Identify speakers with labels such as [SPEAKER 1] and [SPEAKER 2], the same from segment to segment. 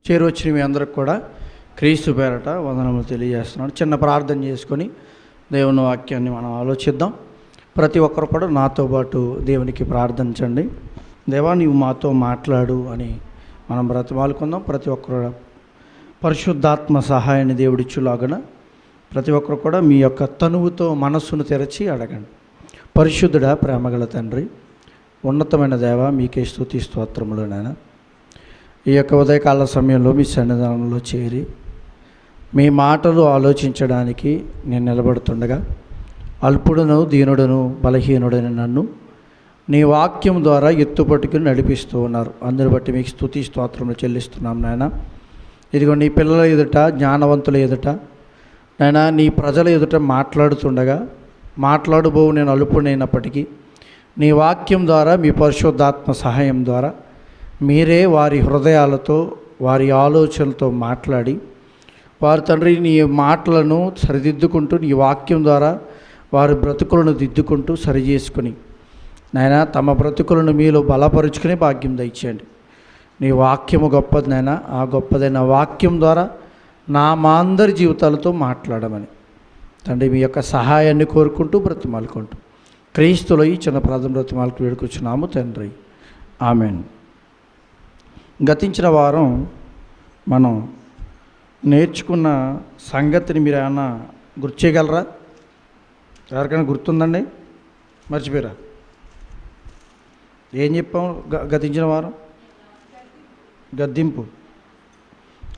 [SPEAKER 1] చేరువచ్చిన మీ అందరికి కూడా క్రీస్తు పేరట వందనములు తెలియజేస్తున్నాను. చిన్న ప్రార్థన చేసుకొని దేవుని వాక్యాన్ని మనం ఆలోచిద్దాం. ప్రతి ఒక్కరు కూడా నాతో పాటు దేవునికి ప్రార్థించండి. దేవా, నీవు మాతో మాట్లాడు అని మనం బ్రతిమాలుకుందాం. ప్రతి ఒక్కరు పరిశుద్ధాత్మ సహాయాన్ని దేవుడిచ్చులాగన ప్రతి ఒక్కరు కూడా మీ యొక్క తనువుతో మనస్సును తెరచి అడగండి. పరిశుద్ధుడా, ప్రేమగల తండ్రి, ఉన్నతమైన దేవ, మీకే స్తుతి స్తోత్రములు. నాయన, ఈ యొక్క ఉదయకాల సమయంలో మీ సన్నిధానంలో చేరి మీ మాటలు ఆలోచించడానికి నేను నిలబడుతుండగా అల్పుడును, దీనుడును, బలహీనుడని నన్ను నీ వాక్యం ద్వారా ఎత్తుపట్టుకుని నడిపిస్తూ ఉన్నారు. అందరి బట్టి మీకు స్తుతి స్తోత్రములు చెల్లిస్తున్నాం. నాయన, ఇదిగో నీ పిల్లల ఎదుట, జ్ఞానవంతుల ఎదుట, నాయన నీ ప్రజల ఎదుట మాట్లాడుతుండగా మాట్లాడబోవు నేను అల్పుడైనప్పటికీ నీ వాక్యం ద్వారా, మీ పరిశుద్ధాత్మ సహాయం ద్వారా మీరే వారి హృదయాలతో, వారి ఆలోచనలతో మాట్లాడి వారి తండ్రి నీ మాటలను సరిదిద్దుకుంటూ నీ వాక్యం ద్వారా వారి బ్రతుకులను దిద్దుకుంటూ సరిచేసుకుని నాయన తమ బ్రతుకులను మీలో బలపరుచుకునే భాగ్యం దయచేయండి. నీ వాక్యము గొప్పది నాయన. ఆ గొప్పదైన వాక్యం ద్వారా మా అందరి జీవితాలతో మాట్లాడమని తండ్రి మీ యొక్క సహాయాన్ని కోరుకుంటూ బ్రతిమాలుకుంటూ క్రీస్తులో ఈ చిన్న ప్రార్థన బ్రతిమాలకు వేడుకొచ్చున్నాము తండ్రి. ఆమెన్. గతించిన వారం మనం నేర్చుకున్న సంగతిని మీరు ఏమన్నా గుర్తు చేయగలరా? ఎవరికైనా గుర్తుందండి? మర్చిపోయారా? ఏం చెప్పాం గతించిన వారం? గద్దింపు.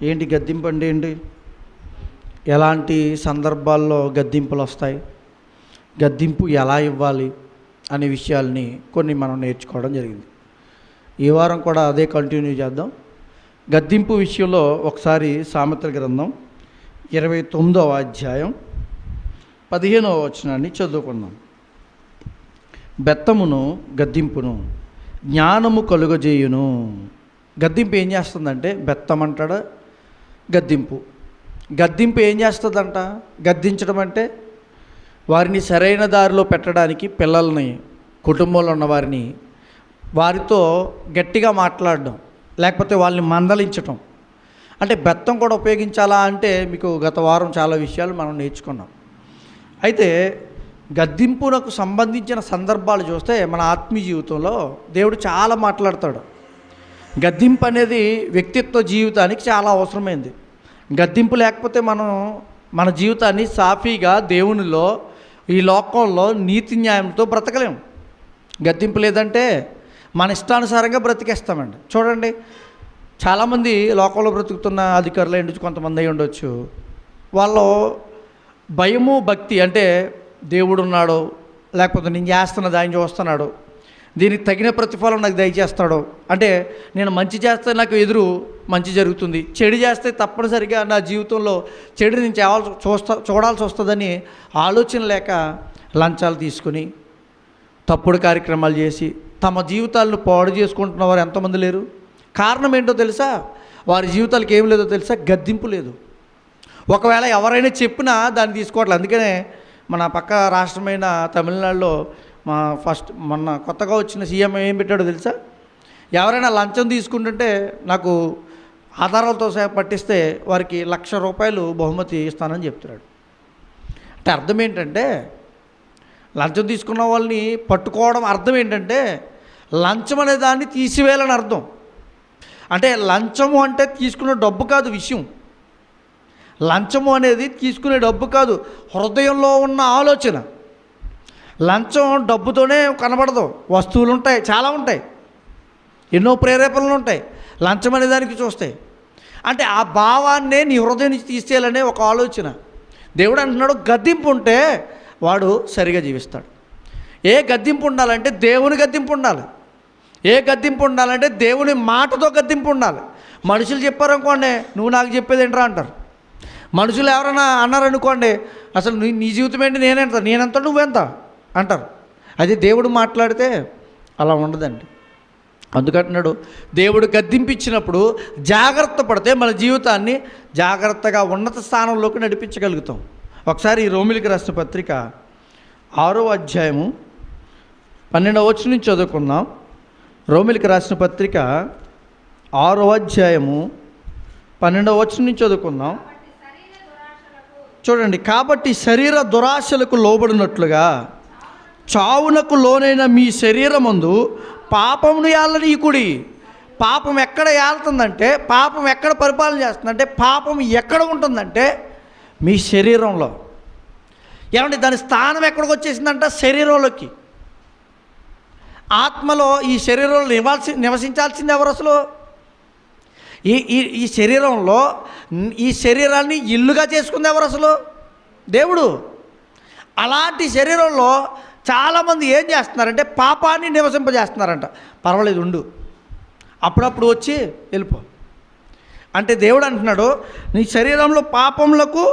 [SPEAKER 1] ఏంటి గద్దింపు అంటే ఏంటి? ఎలాంటి సందర్భాల్లో గద్దింపులు వస్తాయి, గద్దింపు ఎలా ఇవ్వాలి అనే విషయాల్ని కొన్ని మనం నేర్చుకోవడం జరిగింది. ఈ వారం కూడా అదే కంటిన్యూ చేద్దాం. గద్దింపు విషయంలో ఒకసారి సామెతల గ్రంథం 29వ అధ్యాయం 15వ వచనాన్ని చదువుకుందాం. బెత్తమును గద్దింపును జ్ఞానము కలుగజేయును. గద్దింపు ఏం చేస్తుందంటే, బెత్తం అంటాడా, గద్దింపు ఏం చేస్తుందంట? గద్దించడం అంటే వారిని సరైన దారిలో పెట్టడానికి, పిల్లల్ని, కుటుంబంలో ఉన్న వారిని వారితో గట్టిగా మాట్లాడడం, లేకపోతే వాళ్ళని మందలించటం. అంటే బెత్తం కూడా ఉపయోగించాలా అంటే మీకు గత వారం చాలా విషయాలు మనం నేర్చుకున్నాం. అయితే గద్దింపునకు సంబంధించిన సందర్భాలు చూస్తే మన ఆత్మీయ జీవితంలో దేవుడు చాలా మాట్లాడతాడు. గద్దింపు అనేది వ్యక్తిత్వ జీవితానికి చాలా అవసరమైంది. గద్దింపు లేకపోతే మనం మన జీవితాన్ని సాఫీగా దేవునిలో, ఈ లోకంలో నీతి న్యాయంతో బ్రతకలేము. గద్దింపు లేదంటే మన ఇష్టానుసారంగా బ్రతికేస్తామండి. చూడండి, చాలామంది లోకంలో బ్రతుకుతున్న అధికారులు ఏంటి, కొంతమంది అయి ఉండొచ్చు, వాళ్ళు భయము, భక్తి అంటే దేవుడు ఉన్నాడు, లేకపోతే నేను చేస్తున్నది ఆయన చూస్తున్నాడు, దీనికి తగిన ప్రతిఫలం నాకు దయచేస్తాడు, అంటే నేను మంచి చేస్తే నాకు ఎదురు మంచి జరుగుతుంది, చెడు చేస్తే తప్పనిసరిగా నా జీవితంలో చెడు నేను చూడాల్సి వస్తుందని ఆలోచన లేక లంచాలు తీసుకుని తప్పుడు కార్యక్రమాలు చేసి తమ జీవితాలను పాడు చేసుకుంటున్న వారు ఎంతమంది లేరు? కారణం ఏంటో తెలుసా? వారి జీవితాలకు ఏం లేదో తెలుసా? గద్దింపు లేదు. ఒకవేళ ఎవరైనా చెప్పినా దాన్ని తీసుకోవట్లేదు. అందుకనే మన పక్క రాష్ట్రమైన తమిళనాడులో మొన్న కొత్తగా వచ్చిన సీఎం ఏం పెట్టాడో తెలుసా? ఎవరైనా లంచం తీసుకుంటుంటే నాకు ఆధారాలతో సహా పట్టిస్తే వారికి ₹1,00,000 బహుమతి ఇస్తానని చెప్తున్నాడు. అంటే అర్థం ఏంటంటే, లంచం తీసుకున్న వాళ్ళని పట్టుకోవడం అర్థం ఏంటంటే లంచం అనే దాన్ని తీసివేయాలని అర్థం. అంటే లంచము అంటే తీసుకునే డబ్బు కాదు విషయం. లంచము అనేది తీసుకునే డబ్బు కాదు, హృదయంలో ఉన్న ఆలోచన. లంచం డబ్బుతోనే కనబడదు. వస్తువులు ఉంటాయి, చాలా ఉంటాయి, ఎన్నో ప్రేరేపణలు ఉంటాయి లంచం అనే దానికి చూస్తే. అంటే ఆ భావాన్నే నీ హృదయం నుంచి తీసేయాలనే ఒక ఆలోచన. దేవుడు అంటున్నాడు, గద్దింపు ఉంటే వాడు సరిగా జీవిస్తాడు. ఏ గద్దింపు ఉండాలంటే దేవుని గద్దింపు ఉండాలి. ఏ గద్దింపు ఉండాలంటే దేవుని మాటతో గద్దింపు ఉండాలి. మనుషులు చెప్పారనుకోండి, నువ్వు నాకు చెప్పేది ఏంట్రా అంటారు. మనుషులు ఎవరైనా అన్నారనుకోండి, అసలు నీ జీవితం ఏంటి, నేనెంత నువ్వెంత అంటారు. అదే దేవుడు మాట్లాడితే అలా ఉండదండి. అందుకంటున్నాడు, దేవుడు గద్దింపించినప్పుడు జాగ్రత్త పడితే మన జీవితాన్ని జాగ్రత్తగా ఉన్నత స్థానంలోకి నడిపించగలుగుతాం. ఒకసారి ఈ రోమిలికి రాసిన పత్రిక 6వ అధ్యాయము 12వ వచనం నుంచి చదువుకుందాం. రోమిలికి రాసిన పత్రిక 6వ అధ్యాయము 12వ వచనం నుంచి చదువుకుందాం. చూడండి, కాబట్టి శరీర దురాశలకు లోబడినట్లుగా చావునకు లోనైన మీ శరీరమందు పాపమును ఏలనీయకుడి. పాపం ఎక్కడ ఏలుతుందంటే, పాపం ఎక్కడ పరిపాలన చేస్తుందంటే, పాపం ఎక్కడ ఉంటుందంటే మీ శరీరంలో. ఏమంటే దాని స్థానం ఎక్కడికి వచ్చేసిందంట? శరీరంలోకి. ఆత్మలో ఈ శరీరంలో నివసించాల్సింది ఎవరు అసలు? ఈ శరీరంలో ఈ శరీరాన్ని ఇల్లుగా చేసుకుంది ఎవరు అసలు? దేవుడు. అలాంటి శరీరంలో చాలామంది ఏం చేస్తున్నారంటే పాపాన్ని నివసింపజేస్తున్నారంట. పర్వాలేదు ఉండు, అప్పుడప్పుడు వచ్చి వెళ్ళిపో అంటే దేవుడు అంటున్నాడు, నీ శరీరంలో పాపములకు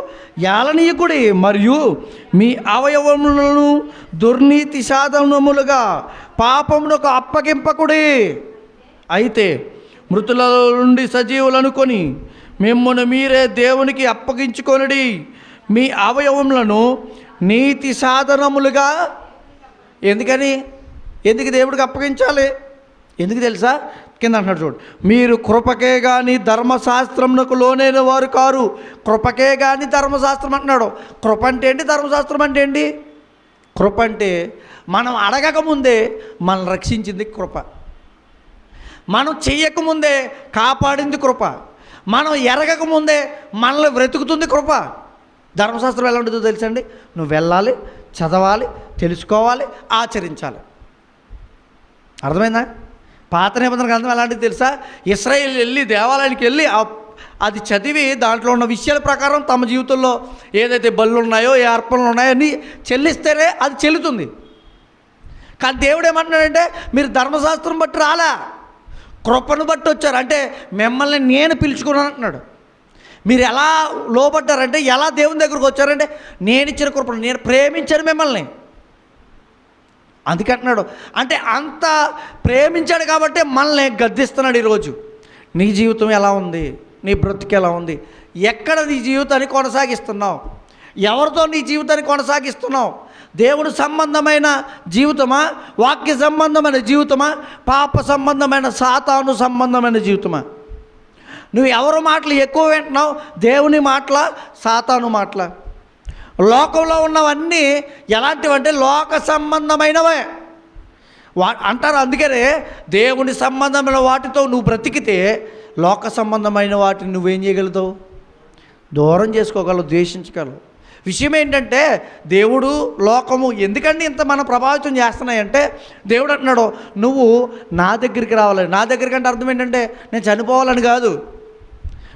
[SPEAKER 1] ఏలనీయకుడి, మరియు మీ అవయవములను దుర్నీతి సాధనములుగా పాపమునకు అప్పగింపకుడి. అయితే మృతుల నుండి సజీవులు అనుకొని మిమ్మల్ని మీరే దేవునికి అప్పగించుకొనుడి. మీ అవయవములను నీతి సాధనములుగా. ఎందుకు దేవుడికి అప్పగించాలి? ఎందుకు తెలుసా? కింద అంటున్నాడు చూడు, మీరు కృపకే కానీ ధర్మశాస్త్రమునకు లోనైన వారు కారు. కృపకే కానీ ధర్మశాస్త్రం అంటున్నాడు. కృప అంటే ఏంటి? ధర్మశాస్త్రం అంటే ఏంటి? కృప అంటే మనం అడగకముందే మనల్ని రక్షించింది కృప. మనం చెయ్యకముందే కాపాడింది కృప. మనం ఎరగకముందే మనల్ని వెతుకుతుంది కృప. ధర్మశాస్త్రం ఎలా ఉంటుందో తెలుసండి? నువ్వు వెళ్ళాలి, చదవాలి, తెలుసుకోవాలి, ఆచరించాలి. అర్థమైందా? పాత నిబంధన గ్రంథం ఎలాంటిది తెలుసా? ఇశ్రాయేలు వెళ్ళి దేవాలయానికి వెళ్ళి అది చదివి దాంట్లో ఉన్న విషయాల ప్రకారం తమ జీవితంలో ఏదైతే బళ్ళు ఉన్నాయో, ఏ అర్పణలు ఉన్నాయో అన్నీ చెల్లిస్తేనే అది చెల్లుతుంది. కానీ దేవుడు ఏమంటున్నాడంటే, మీరు ధర్మశాస్త్రం బట్టి రాలా, కృపను బట్టి వచ్చారు. అంటే మిమ్మల్ని నేను పిలుచుకున్నాను అంటున్నాడు. మీరు ఎలా లోబడ్డారంటే, ఎలా దేవుని దగ్గరకు వచ్చారంటే, నేను ఇచ్చిన కృపను, నేను ప్రేమించాను మిమ్మల్ని. అందుకంటున్నాడు. అంటే అంత ప్రేమించాడు కాబట్టి మనల్ని గద్దిస్తున్నాడు. ఈరోజు నీ జీవితం ఎలా ఉంది? నీ బ్రతుకు ఎలా ఉంది? ఎక్కడ నీ జీవితాన్ని కొనసాగిస్తున్నావు? ఎవరితో నీ జీవితాన్ని కొనసాగిస్తున్నావు? దేవుడు సంబంధమైన జీవితమా? వాక్య సంబంధమైన జీవితమా? పాప సంబంధమైన సాతాను సంబంధమైన జీవితమా? నువ్వు ఎవరి మాటలు ఎక్కువ వింటున్నావు? దేవుని మాటల, సాతాను మాటల? లోకంలో ఉన్నవన్నీ ఎలాంటివంటే లోక సంబంధమైనవే అంటారు. అందుకనే దేవుని సంబంధమైన వాటితో నువ్వు బ్రతికితే లోక సంబంధమైన వాటిని నువ్వేం చేయగలుగుతావు? దూరం చేసుకోగలవు, ద్వేషించగలవు. విషయం ఏంటంటే, దేవుడు లోకము ఎందుకంటే ఇంత మన ప్రభావితం చేస్తున్నాయంటే, దేవుడు అంటున్నాడు, నువ్వు నా దగ్గరికి రావాలి. నా దగ్గరికి అంటే అర్థం ఏంటంటే, నేను చనిపోవాలని కాదు.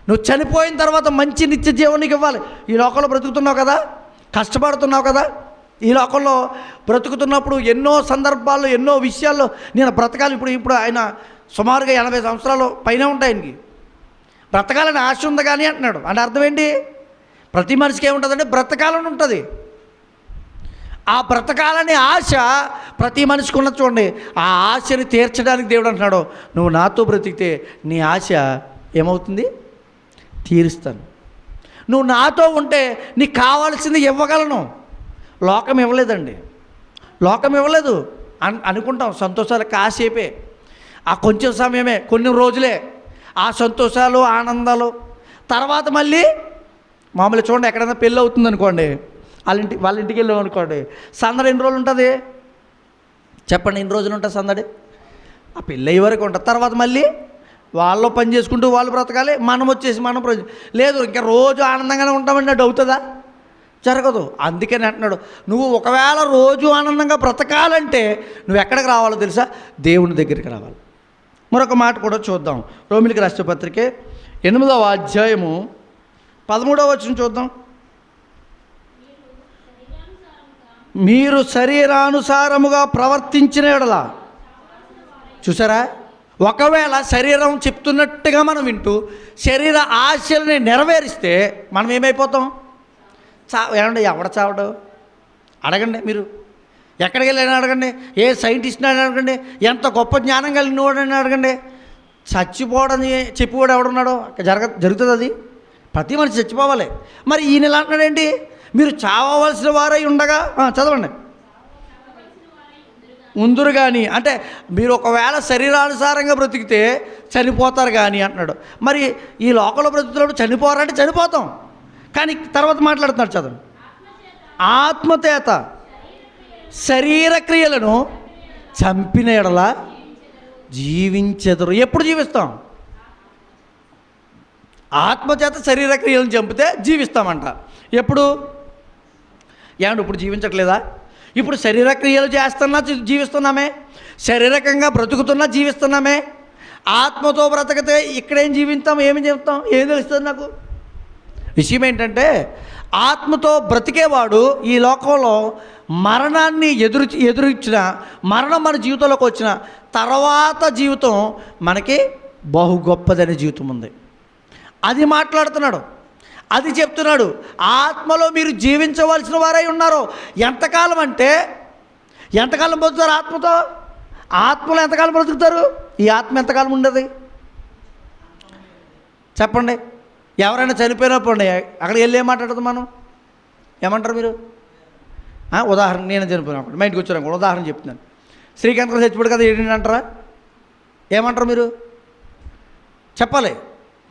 [SPEAKER 1] నువ్వు చనిపోయిన తర్వాత మంచి నిత్య జీవనికి ఇవ్వాలి. ఈ లోకంలో బ్రతుకుతున్నావు కదా, కష్టపడుతున్నావు కదా, ఈ లోకంలో బ్రతుకుతున్నప్పుడు ఎన్నో సందర్భాల్లో, ఎన్నో విషయాల్లో నేను బ్రతకాలి. ఇప్పుడు ఆయన సుమారుగా 80 సంవత్సరాలు పైన ఉంటాయి. ఆయనకి బ్రతకాలని ఆశ ఉంది కానీ అంటున్నాడు. అంటే అర్థం ఏంటి? ప్రతి మనిషికి ఏముంటుందంటే బ్రతకాలని ఉంటుంది. ఆ బ్రతకాలని ఆశ ప్రతి మనిషికి ఉన్నది. చూడండి, ఆ ఆశని తీర్చడానికి దేవుడు అంటున్నాడు, నువ్వు నాతో బ్రతికితే నీ ఆశ ఏమవుతుంది? తీరుస్తాను. నువ్వు నాతో ఉంటే నీకు కావాల్సింది ఇవ్వగలను. లోకం ఇవ్వలేదండి, లోకం ఇవ్వలేదు. అనుకుంటాం సంతోషాలు కాసేపే, ఆ కొంచెం సమయమే, కొన్ని రోజులే ఆ సంతోషాలు, ఆనందాలు. తర్వాత మళ్ళీ మామూలు చూడండి, ఎక్కడైనా పెళ్ళి అవుతుంది అనుకోండి, వాళ్ళ ఇంటికి వెళ్ళాం అనుకోండి, సందడి ఎన్ని రోజులు ఉంటుంది చెప్పండి? ఎన్ని రోజులు ఉంటుంది సందడి? ఆ పెళ్ళి అయ్యే వరకు ఉంటుంది. తర్వాత మళ్ళీ వాళ్ళు పని చేసుకుంటూ వాళ్ళు బ్రతకాలి, మనం వచ్చేసి మనం లేదు ఇంకా రోజు ఆనందంగానే ఉంటామండి. అది అవుతుందా? జరగదు. అందుకని అంటున్నాడు, నువ్వు ఒకవేళ రోజు ఆనందంగా బ్రతకాలంటే నువ్వు ఎక్కడికి రావాలో తెలుసా? దేవుని దగ్గరికి రావాలి. మరొక మాట కూడా చూద్దాం. రోమిలికి రాసిన పత్రిక 8వ అధ్యాయము 13వ వచనం చూద్దాం. మీరు శరీరానుసారముగా ప్రవర్తించిన యెడల. చూసారా? ఒకవేళ శరీరం చెప్తున్నట్టుగా మనం వింటూ శరీర ఆశల్ని నెరవేరిస్తే మనం ఏమైపోతాం? ఏమండి, ఎవడ చావడు? అడగండి. మీరు ఎక్కడికి వెళ్ళినా అడగండి, ఏ సైంటిస్ట్ని అడగండి, ఎంత గొప్ప జ్ఞానం కలిగిన వాడని అడగండి, చచ్చిపోవడని చెప్పివాడు ఎవడున్నాడో జరుగుతుంది. అది ప్రతి మనిషి చచ్చిపోవాలి. మరి ఈయన ఎలా అంటున్నాడేంటి? మీరు చావవలసిన వారై ఉండగా, చదవండి. ఉందురు కానీ, అంటే మీరు ఒకవేళ శరీరానుసారంగా బ్రతికితే చనిపోతారు కానీ అంటున్నాడు. మరి ఈ లోకంలో బ్రతుకుతున్నప్పుడు చనిపోరంటే చనిపోతాం, కానీ తర్వాత మాట్లాడుతున్నాడు చదువు. ఆత్మచేత శరీర క్రియలను చంపిన ఎడల జీవించెదరు. ఎప్పుడు జీవిస్తాం? ఆత్మచేత శరీర క్రియలను చంపితే జీవిస్తామంట. ఎప్పుడు? ఏమంటే ఇప్పుడు జీవించట్లేదా? ఇప్పుడు శరీర క్రియలు చేస్తున్నా జీవిస్తున్నామే, శారీరకంగా బ్రతుకుతున్నా జీవిస్తున్నామే. ఆత్మతో బ్రతికితే ఇక్కడేం జీవిస్తాం? ఏమి జీవిస్తాం? ఏం తెలుస్తుంది నాకు? విషయం ఏంటంటే, ఆత్మతో బ్రతికేవాడు ఈ లోకంలో మరణాన్ని ఎదురిచ్చిన, మరణం మన జీవితంలోకి వచ్చిన తర్వాత జీవితం మనకి బహు గొప్పదనే జీవితం ఉంది. అది మాట్లాడుతున్నాడు, అది చెప్తున్నాడు. ఆత్మలో మీరు జీవించవలసిన వారై ఉన్నారు. ఎంతకాలం అంటే, ఎంతకాలం బ్రతుకుతారు ఆత్మతో? ఆత్మలో ఎంతకాలం బ్రతుకుతారు? ఈ ఆత్మ ఎంతకాలం ఉండదు చెప్పండి? ఎవరైనా చనిపోయినప్పుడు అక్కడికి వెళ్ళి ఏం మాట్లాడదు మనం? ఏమంటారు మీరు? ఉదాహరణ, నేను చనిపోయినప్పుడు మా ఇంటికి వచ్చాను కూడా ఉదాహరణ చెప్తున్నాను. శ్రీకాంత్ గారు చచ్చిపోడు కదా ఏంటి అంటారా? ఏమంటారు మీరు? చెప్పాలి.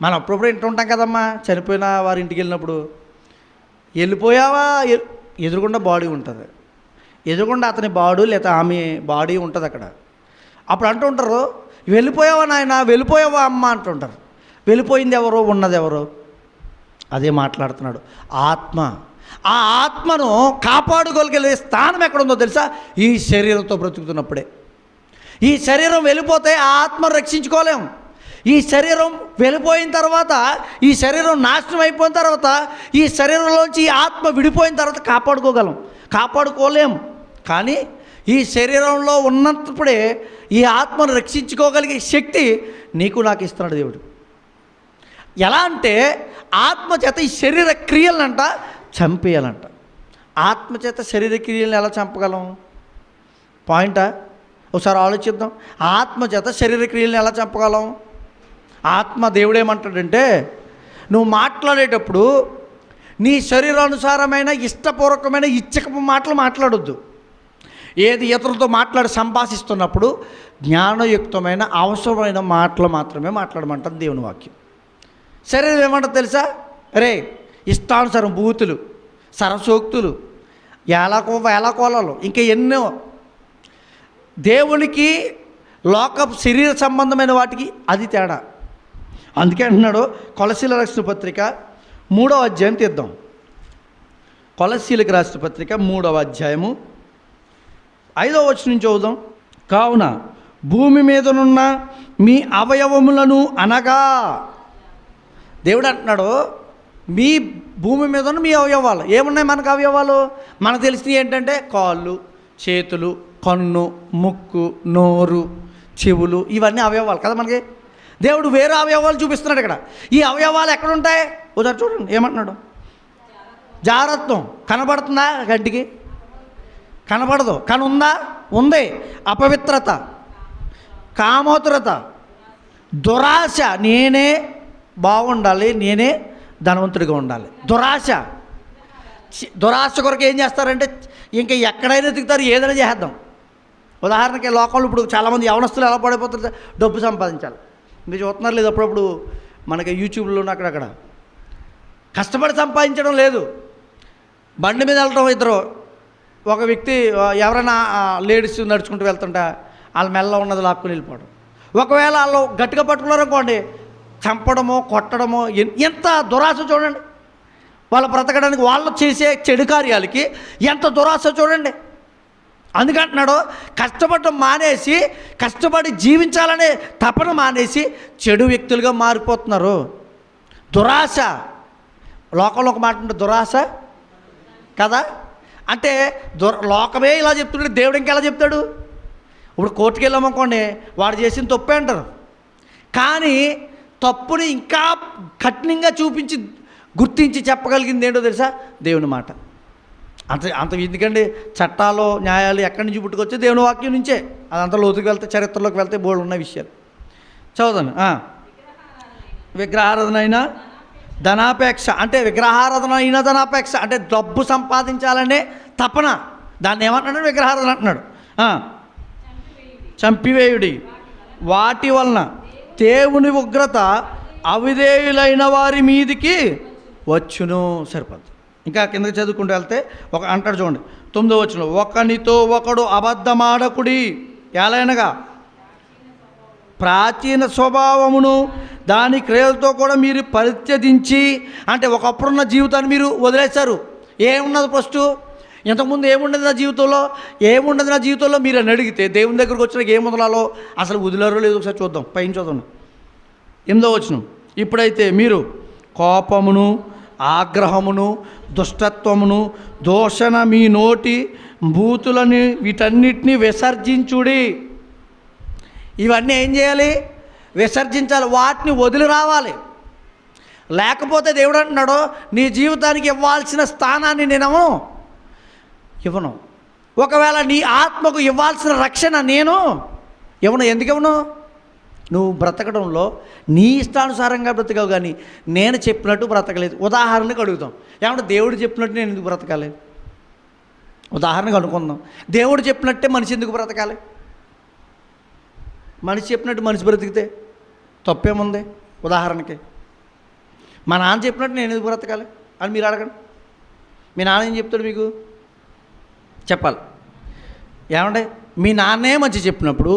[SPEAKER 1] మనం అప్పుడప్పుడు ఇంటూ ఉంటాం కదమ్మా, చనిపోయిన వారి ఇంటికి వెళ్ళినప్పుడు, వెళ్ళిపోయావా, ఎదురుగుండా బాడీ ఉంటుంది, ఎదురుగుండా అతని బాడీ లేదా ఆమె బాడీ ఉంటుంది అక్కడ. అప్పుడు అంటూ ఉంటారు, వెళ్ళిపోయావా నాయన, వెళ్ళిపోయావా అమ్మ అంటుంటారు. వెళ్ళిపోయింది ఎవరు, ఉన్నది ఎవరు? అదే మాట్లాడుతున్నాడు. ఆత్మ. ఆ ఆత్మను కాపాడుకోగలిగే స్థానం ఎక్కడుందో తెలుసా? ఈ శరీరంతో బ్రతుకుతున్నప్పుడే. ఈ శరీరం వెళ్ళిపోతే ఆ ఆత్మను రక్షించుకోలేం. ఈ శరీరం వెళ్ళిపోయిన తర్వాత, ఈ శరీరం నాశనం అయిపోయిన తర్వాత, ఈ శరీరంలోంచి ఈ ఆత్మ విడిపోయిన తర్వాత కాపాడుకోలేం. కానీ ఈ శరీరంలో ఉన్నప్పుడే ఈ ఆత్మను రక్షించుకోగలిగే శక్తి నీకు నాకు ఇస్తున్నాడు దేవుడు. ఎలా అంటే, ఆత్మచేత ఈ శరీర క్రియలనంట చంపేయాలంట. ఆత్మచేత శరీర క్రియలను ఎలా చంపగలం? పాయింటా? ఒకసారి ఆలోచిద్దాం. ఆత్మచేత శరీర క్రియలను ఎలా చంపగలం? ఆత్మ దేవుడు ఏమంటాడంటే, నువ్వు మాట్లాడేటప్పుడు నీ శరీరానుసారమైన ఇష్టపూర్వకమైన ఇచ్చకపు మాటలు మాట్లాడొద్దు. ఏది ఇతరులతో సంభాషిస్తున్నప్పుడు జ్ఞానయుక్తమైన అవసరమైన మాటలు మాత్రమే మాట్లాడమంటుంది దేవుని వాక్యం. శరీరం ఏమంటుంది తెలుసా? రే, ఇష్టానుసారం బూతులు, సరసోక్తులు, వేళకోలాలు, ఇంకా ఎన్నో. దేవునికి లోక శరీర సంబంధమైన వాటికి అది తేడా. అందుకే అంటున్నాడు, కొలసీలకు రాసిన పత్రిక 3వ అధ్యాయం తీద్దాం. కొలసీలకు రాసిన పత్రిక 3వ అధ్యాయము 5వ వచనం నుంచి చదువుదాం. కావున భూమి మీదనున్న మీ అవయవములను అనగా, దేవుడు అంటున్నాడు, మీ భూమి మీద ఉన్న మీ అవయవాలు ఏమున్నాయి? మనకు అవయవాలు మనకు తెలిసినవి ఏంటంటే కాళ్ళు, చేతులు, కన్ను, ముక్కు, నోరు, చెవులు, ఇవన్నీ అవయవాలు కదా మనకి. దేవుడు వేరే అవయవాలు చూపిస్తున్నాడు ఇక్కడ. ఈ అవయవాలు ఎక్కడుంటాయి? ఒకసారి చూడండి, ఏమంటున్నాడు? జారత్వం కనబడుతుందా? కంటికి కనబడదు. కానీ ఉందా? ఉంది. అపవిత్రత, కామోతురత, దురాశ, నేనే బాగుండాలి, నేనే ధనవంతుడిగా ఉండాలి. దురాశ కొరకు ఏం చేస్తారంటే, ఇంకా ఎక్కడైనా దిగుతారు, ఏదైనా చేద్దాం. ఉదాహరణకి లోకంలో ఇప్పుడు చాలామంది యవనస్తులు ఎలా పడిపోతారు? డబ్బు సంపాదించాలి. మీరు చూస్తున్నారు లేదు? అప్పుడప్పుడు మనకి యూట్యూబ్లో అక్కడక్కడ కష్టపడి సంపాదించడం లేదు. బండి మీద వెళ్ళటం, ఇద్దరు, ఒక వ్యక్తి ఎవరైనా లేడీస్ నడుచుకుంటూ వెళ్తుంటే వాళ్ళ మెల్ల ఉన్నది లాక్కుని వెళ్ళిపోవడం. ఒకవేళ వాళ్ళు గట్టిగా పట్టుకున్నారనుకోండి, చంపడమో కొట్టడమో. ఎంత దురాశ చూడండి. వాళ్ళు బ్రతకడానికి వాళ్ళు చేసే చెడు కార్యాలకి ఎంత దురాశ చూడండి. అందుకంటున్నాడు, కష్టపడటం మానేసి కష్టపడి జీవించాలనే తపన మానేసి చెడు వ్యక్తులుగా మారిపోతున్నారు. దురాశ. లోకంలో ఒక మాట అంటే దురాశ కదా. అంటే లోకమే ఇలా చెప్తున్నాడు, దేవుడు ఇంకెలా చెప్తాడు? ఇప్పుడు కోర్టుకు వెళ్ళామనుకోండి, వాడు చేసిన తప్పే అంటారు. కానీ తప్పుని ఇంకా కఠినంగా చూపించి గుర్తించి చెప్పగలిగింది ఏంటో తెలుసా? దేవుని మాట. అంత ఎందుకండి, చట్టాలు న్యాయాలు ఎక్కడి నుంచి పుట్టుకొచ్చే? దేవుని వాక్యం నుంచే. అదంతా లోతుకు వెళ్తే, చరిత్రలోకి వెళ్తే బోల్డ్ ఉన్న విషయాలు చదువుతాను. విగ్రహారాధన అయినా ధనాపేక్ష, అంటే విగ్రహారాధన అయినా ధనాపేక్ష అంటే డబ్బు సంపాదించాలనే తపన. దాన్ని ఏమంటున్నాడు? విగ్రహారాధన అంటున్నాడు. చంపివేయుడి. వాటి వలన దేవుని ఉగ్రత అవిధేయులైన వారి మీదికి వచ్చును. సరిపోద్ది. ఇంకా కిందకి చదువుకుంటూ వెళ్తే అంటాడు చూడండి 9వ వచనం, ఒకనితో ఒకడు అబద్ధమాడకుడి, ఎలాగనగా ప్రాచీన స్వభావమును దాని క్రియలతో కూడా మీరు పరిత్యజించి, అంటే ఒకప్పుడున్న జీవితాన్ని మీరు వదిలేశారు. ఏమున్నది ఫస్ట్? ఇంతకుముందు ఏముండదు నా జీవితంలో, ఏముండదు నా జీవితంలో మీరు అని అడిగితే దేవుని దగ్గరకు వచ్చినాక ఏం వదలాలో అసలు వదిలారో లేదో ఒకసారి చూద్దాం. పైన చూద్దాం 8వ వచనం, ఇప్పుడైతే మీరు కోపమును, ఆగ్రహమును, దుష్టత్వమును, దూషణ, మీ నోటి బూతులని వీటన్నిటినీ విసర్జించుడి. ఇవన్నీ ఏం చేయాలి? విసర్జించాలి, వాటిని వదిలి రావాలి. లేకపోతే దేవుడు అంటున్నాడు, నీ జీవితానికి ఇవ్వాల్సిన స్థానాన్ని నేను ఇవ్వను. ఒకవేళ నీ ఆత్మకు ఇవ్వాల్సిన రక్షణ నేను ఇవ్వను. ఎందుకు ఇవ్వను? నువ్వు బ్రతకడంలో నీ ఇష్టానుసారంగా బ్రతకవు, కానీ నేను చెప్పినట్టు బ్రతకలేదు. ఉదాహరణకు అడుగుతాం, ఏమంటే దేవుడు చెప్పినట్టు నేను ఎందుకు బ్రతకాలి? ఉదాహరణకు అనుకుందాం, దేవుడు చెప్పినట్టే మనిషి ఎందుకు బ్రతకాలి? మనిషి చెప్పినట్టు మనిషి బ్రతికితే తప్పేముంది? ఉదాహరణకి మా నాన్న చెప్పినట్టు నేను ఎందుకు బ్రతకాలి అని మీరు అడగండి. మీ నాన్న ఏం చెప్తాడు మీకు? చెప్పాలి. ఏమంటే మీ నాన్నే మంచి చెప్పినప్పుడు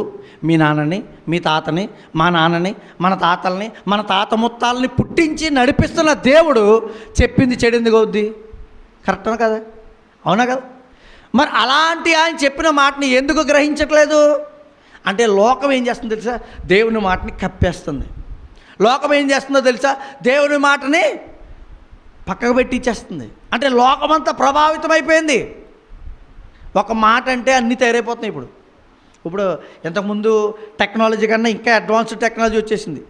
[SPEAKER 1] మీ నాన్నని, మీ తాతని, మా నాన్నని, మన తాతల్ని, మన తాత ముత్తాలని పుట్టించి నడిపిస్తున్న దేవుడు చెప్పింది చెడు ఎందుకు అవుద్ది? కరెక్టా కదా? అవునా కదా? మరి అలాంటి ఆయన చెప్పిన మాటని ఎందుకు గ్రహించట్లేదు అంటే, లోకం ఏం చేస్తుందో తెలుసా? దేవుని మాటని కప్పేస్తుంది. లోకం ఏం చేస్తుందో తెలుసా? దేవుని మాటని పక్కకు పెట్టి ఇచ్చేస్తుంది. అంటే లోకమంతా ప్రభావితం అయిపోయింది. ఒక మాట అంటే అన్నీ తయారైపోతున్నాయి. ఇప్పుడు ఇంతకుముందు టెక్నాలజీ కన్నా ఇంకా అడ్వాన్స్డ్ టెక్నాలజీ వచ్చేసింది.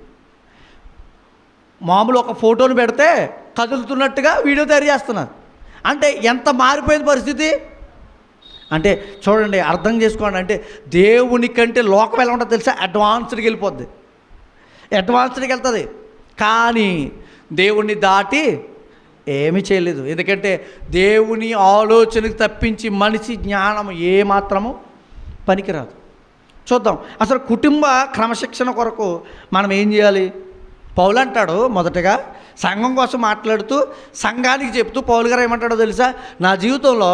[SPEAKER 1] మామూలు ఒక ఫోటోను పెడితే కదులుతున్నట్టుగా వీడియో తయారు చేస్తున్నారు. అంటే ఎంత మారిపోయింది పరిస్థితి అంటే చూడండి, అర్థం చేసుకోండి. అంటే దేవుని కంటే లోకం ఎలా ఉంటుందో తెలుసా? అడ్వాన్స్డ్కి వెళ్ళిపోద్ది, అడ్వాన్స్డ్కి వెళ్తుంది. కానీ దేవుణ్ణి దాటి ఏమీ చేయలేదు. ఎందుకంటే దేవుని ఆలోచనకు తప్పించి మనిషి జ్ఞానం ఏమాత్రము పనికిరాదు. చూద్దాం అసలు కుటుంబ క్రమశిక్షణ కొరకు మనం ఏం చేయాలి? పౌలు అంటాడు, మొదటగా సంఘం కోసం మాట్లాడుతూ సంఘానికి చెప్తూ పౌలు గారు ఏమంటాడో తెలుసా? నా జీవితంలో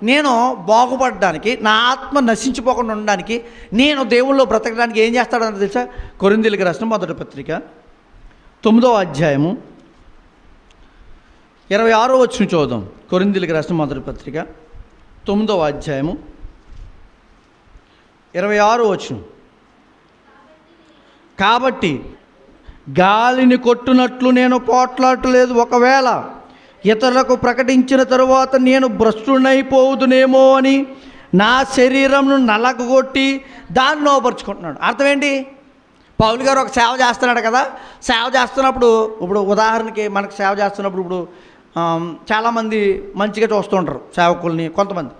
[SPEAKER 1] నేను బాగుపడడానికి, నా ఆత్మ నశించిపోకుండా ఉండడానికి, నేను దేవుళ్ళో బ్రతకడానికి ఏం చేస్తాడో తెలుసా? కొరింథీయులకు రాసిన మొదటి పత్రిక 9వ అధ్యాయము 26వ వచనం చూద్దాం. కొరింథీయులకు రాసిన మొదటి పత్రిక 9వ అధ్యాయము 26వ వచనం, కాబట్టి గాలిని కొట్టునట్లు నేను పోట్లాడలేదు. ఒకవేళ ఇతరులకు ప్రకటించిన తరువాత నేను భ్రష్టునైపోదునేమో అని నా శరీరంను నలగొట్టి దాన్ని లోపరుచుకుంటున్నాడు. అర్థం ఏంటి? పౌలు గారు ఒక సేవ చేస్తున్నాడు కదా, సేవ చేస్తున్నప్పుడు ఇప్పుడు ఉదాహరణకి మనకు సేవ చేస్తున్నప్పుడు ఇప్పుడు చాలామంది మంచిగా చూస్తూ ఉంటారు సేవకుల్ని. కొంతమంది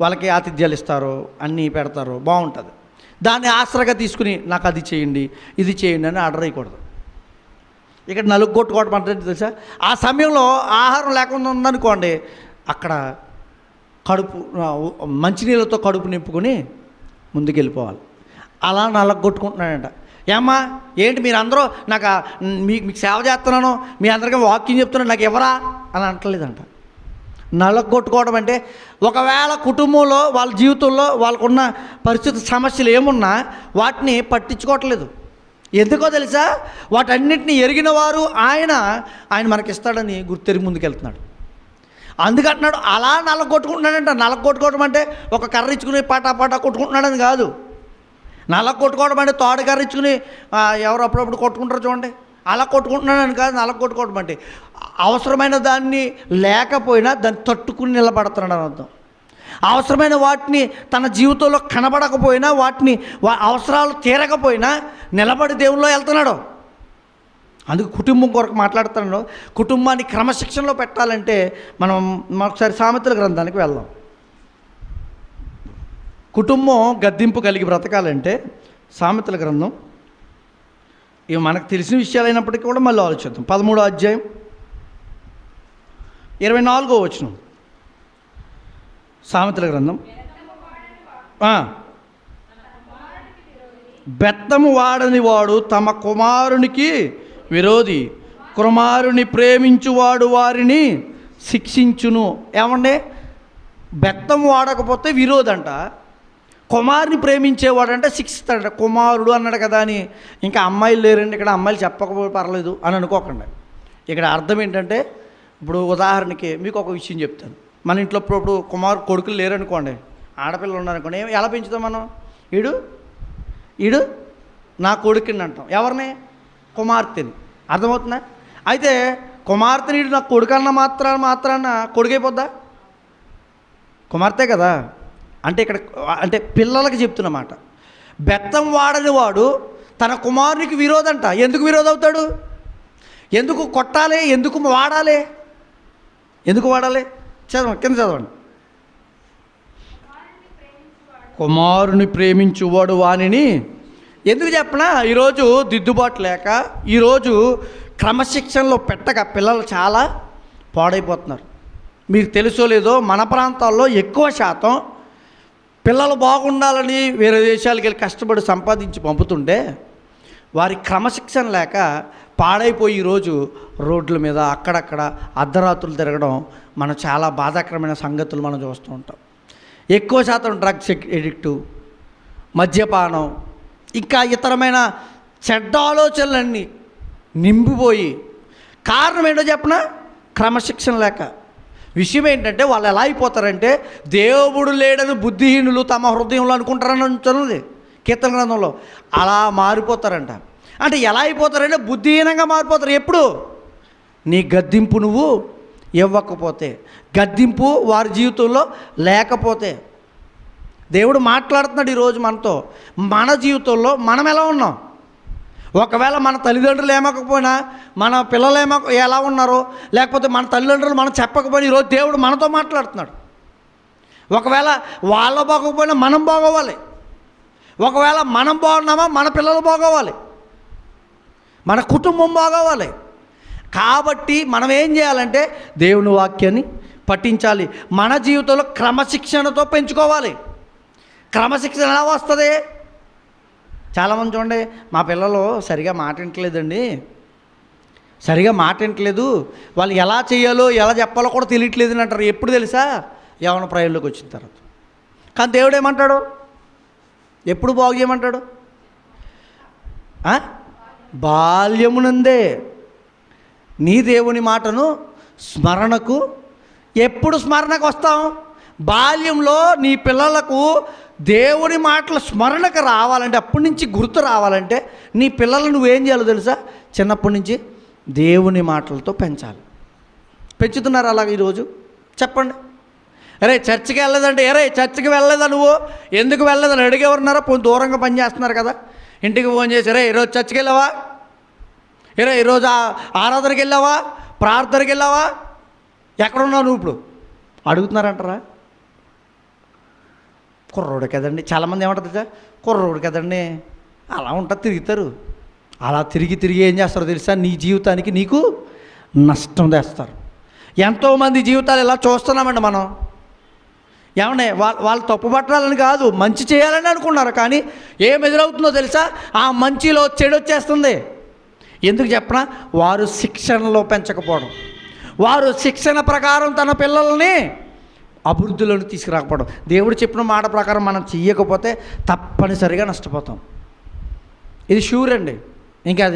[SPEAKER 1] వాళ్ళకి ఆతిథ్యాలు ఇస్తారు, అన్నీ పెడతారు, బాగుంటుంది. దాన్ని ఆసరాగా తీసుకుని నాకు అది చేయండి, ఇది చేయండి అని ఆర్డర్ వేయకూడదు. ఇక్కడ నలుగు కొట్టుకోవడం అంటే తెలుసా? ఆ సమయంలో ఆహారం లేకుండా ఉందనుకోండి, అక్కడ కడుపు మంచినీళ్ళతో కడుపు నింపుకొని ముందుకెళ్ళిపోవాలి. అలా నలగొట్టుకుంటున్నాడంట. ఏమ్మా ఏంటి మీరు అందరూ నాకు మీకు సేవ చేస్తున్నాను, మీ అందరికీ వాక్యం చెప్తున్నాను, నాకు ఎవరా అని అంటలేదంట. నలగొట్టుకోవడం అంటే ఒకవేళ కుటుంబంలో వాళ్ళ జీవితంలో వాళ్ళకున్న పరిస్థితి సమస్యలు ఏమున్నా వాటిని పట్టించుకోవట్లేదు. ఎందుకో తెలుసా? వాటన్నిటిని ఎరిగిన వారు ఆయన మనకిస్తాడని గుర్తెరిగి ముందుకెళ్తున్నాడు. అందుకంటున్నాడు అలా నలగొట్టుకుంటున్నాడంట. నలగొట్టుకోవడం అంటే ఒక కర్ర ఇచ్చుకుని పాటా కొట్టుకుంటున్నాడని కాదు. నలగొట్టుకోవడం అంటే తోట కర్ర ఇచ్చుకుని ఎవరు అప్పుడప్పుడు కొట్టుకుంటారు చూడండి, అలా కొట్టుకుంటున్నాడని కాదు. నలగొట్టుకోవడం అంటే అవసరమైన దాన్ని లేకపోయినా దాన్ని తట్టుకుని నిలబడుతున్నాడు అని అర్థం. అవసరమైన వాటిని తన జీవితంలో కనబడకపోయినా, వాటిని అవసరాలు తీరకపోయినా నిలబడి దేవుల్లో వెళ్తున్నాడు. అందుకు కుటుంబం కొరకు మాట్లాడుతున్నాడు. కుటుంబాన్ని క్రమశిక్షణలో పెట్టాలంటే మనం ఒకసారి సామెతల గ్రంథానికి వెళ్దాం. కుటుంబం గద్దింపు కలిగి బ్రతకాలంటే సామెతల గ్రంథం, ఇవి మనకు తెలిసిన విషయాలు అయినప్పటికీ కూడా మళ్ళీ ఆలోచిద్దాం. 13వ అధ్యాయం 24వ వచనం. సామెతల గ్రంథం బెత్తము వాడని వాడు తమ కుమారునికి విరోధి, కుమారుని ప్రేమించువాడు వారిని శిక్షించును. ఏమండే, బెత్తం వాడకపోతే విరోధంట, కుమారుని ప్రేమించేవాడంటే శిక్షిస్తాడంట. కుమారుడు అన్నాడు కదా అని ఇంకా అమ్మాయిలు లేరండి ఇక్కడ, అమ్మాయిలు చెప్పకపోతే పర్లేదు అని అనుకోకండి. ఇక్కడ అర్థం ఏంటంటే, ఇప్పుడు ఉదాహరణకి మీకు ఒక విషయం చెప్తాను. మన ఇంట్లో ఇప్పుడు కొడుకులు లేరనుకోండి, ఆడపిల్లలు ఉన్నారనుకోండి, ఎలా పెంచుతాం మనం? ఈడు నా కొడుకుని అంటాం. ఎవరిని? కుమార్తెని. అర్థమవుతుందా? అయితే కుమార్తెని ఈడు నా కొడుకు అన్న మాత్రాన కొడుకైపోద్దా? కుమార్తె కదా. అంటే ఇక్కడ అంటే పిల్లలకి చెప్తున్నమాట. బెత్తం వాడని వాడు తన కుమారునికి విరోధంట. ఎందుకు విరోధం అవుతాడు? ఎందుకు కొట్టాలి? ఎందుకు వాడాలి? చదవండి, కింద చదవండి. కుమారుని ప్రేమించువాడు వానిని. ఎందుకు చెప్పనా? ఈరోజు దిద్దుబాటు లేక, ఈరోజు క్రమశిక్షణలో పెట్టక పిల్లలు చాలా పాడైపోతున్నారు. మీకు తెలుసో లేదో, మన ప్రాంతాల్లో ఎక్కువ శాతం పిల్లలు బాగుండాలని వేరే దేశాలకు వెళ్ళి కష్టపడి సంపాదించి పంపుతుంటే వారి క్రమశిక్షణ లేక పాడైపోయి ఈరోజు రోడ్ల మీద అక్కడక్కడ అర్ధరాత్రులు తిరగడం మనం చాలా బాధాకరమైన సంగతులు మనం చూస్తూ ఉంటాం. ఎక్కువ శాతం డ్రగ్స్ ఎడిక్టు, మద్యపానం, ఇంకా ఇతరమైన చెడ్డ ఆలోచనలన్నీ నింపిపోయి. కారణం ఏంటో చెప్పనా? క్రమశిక్షణ లేక. విషయం ఏంటంటే వాళ్ళు ఎలా అయిపోతారంటే, దేవుడు లేడని బుద్ధిహీనులు తమ హృదయంలో అనుకుంటారని అంటున్నది కీర్తన గ్రంథంలో. అలా మారిపోతారంట. అంటే ఎలా అయిపోతారంటే బుద్ధిహీనంగా మారిపోతారు. ఎప్పుడు? నీ గద్దింపు నువ్వు ఇవ్వకపోతే, గద్దింపు వారి జీవితంలో లేకపోతే. దేవుడు మాట్లాడుతున్నాడు ఈరోజు మనతో. మన జీవితంలో మనం ఎలా ఉన్నాం? ఒకవేళ మన తల్లిదండ్రులు ఏమకపోయినా, మన పిల్లలు ఎలా ఉన్నారో, లేకపోతే మన తల్లిదండ్రులు మనం చెప్పకపోయినా ఈరోజు దేవుడు మనతో మాట్లాడుతున్నాడు. ఒకవేళ వాళ్ళు బాగోకపోయినా మనం బాగోవాలి. ఒకవేళ మనం బాగున్నామా మన పిల్లలు బాగోవాలి, మన కుటుంబం బాగోవాలి. కాబట్టి మనం ఏం చేయాలంటే దేవుని వాక్యాన్ని పఠించాలి. మన జీవితంలో క్రమశిక్షణతో పెంచుకోవాలి. క్రమశిక్షణ ఎలా వస్తుంది? చాలామంది చూడండి, మా పిల్లలు సరిగా మాట వింటలేదు, వాళ్ళు ఎలా చేయాలో ఎలా చెప్పాలో కూడా తెలియట్లేదు అని అంటారు. ఎప్పుడు తెలుసా? యవ్వన ప్రాయంలోకి వచ్చిన తర్వాత. కానీ దేవుడు ఏమంటాడు? ఎప్పుడు బాగు చేయమంటాడు? బాల్యమునందే నీ దేవుని మాటను స్మరణకు. ఎప్పుడు స్మరణకు వస్తాం? బాల్యంలో నీ పిల్లలకు దేవుని మాటలు స్మరణకు రావాలంటే, అప్పటి నుంచి గుర్తు రావాలంటే నీ పిల్లలు నువ్వేం చేయాలో తెలుసా? చిన్నప్పటి నుంచి దేవుని మాటలతో పెంచాలి. పెంచుతున్నారు అలాగ ఈరోజు? చెప్పండి. అరే చర్చికి వెళ్ళలేదంటే, చర్చికి వెళ్ళలేదా నువ్వు? ఎందుకు వెళ్ళలేదని అడిగేవరున్నారా? పోయి దూరంగా పనిచేస్తున్నారు కదా, ఇంటికి ఫోన్ చేసి ఈరోజు చర్చికి వెళ్ళావా, ఈరోజు ఆరాధనకి వెళ్ళావా, ప్రార్థనకి వెళ్ళావా, ఎక్కడున్నావు నువ్వు ఇప్పుడు అడుగుతున్నారంటారా? కుర్రోడు కదండి. చాలామంది ఏమంటారు తెలుసా? కుర్రోడు కదండి, అలా ఉంటారు, తిరుగుతారు. అలా తిరిగి ఏం చేస్తారో తెలుసా? నీ జీవితానికి నీకు నష్టం తెస్తారు. ఎంతోమంది జీవితాలు ఇలా చూస్తున్నామండి మనం. ఏమన్నా వాళ్ళు తప్పు పట్టాలని కాదు, మంచి చేయాలని అనుకున్నారు. కానీ ఏం ఎదురవుతుందో తెలుసా? ఆ మంచిలో చెడు వచ్చేస్తుంది. ఎందుకు చెప్పనా? వారు శిక్షణలో పెంచకపోవడం, వారు శిక్షణ ప్రకారం తన పిల్లల్ని అభివృద్ధిలోకి తీసుకురాకపోవడం. దేవుడు చెప్పిన మాట ప్రకారం మనం చెయ్యకపోతే తప్పనిసరిగా నష్టపోతాం. ఇది షూర్ అండి. ఇంకా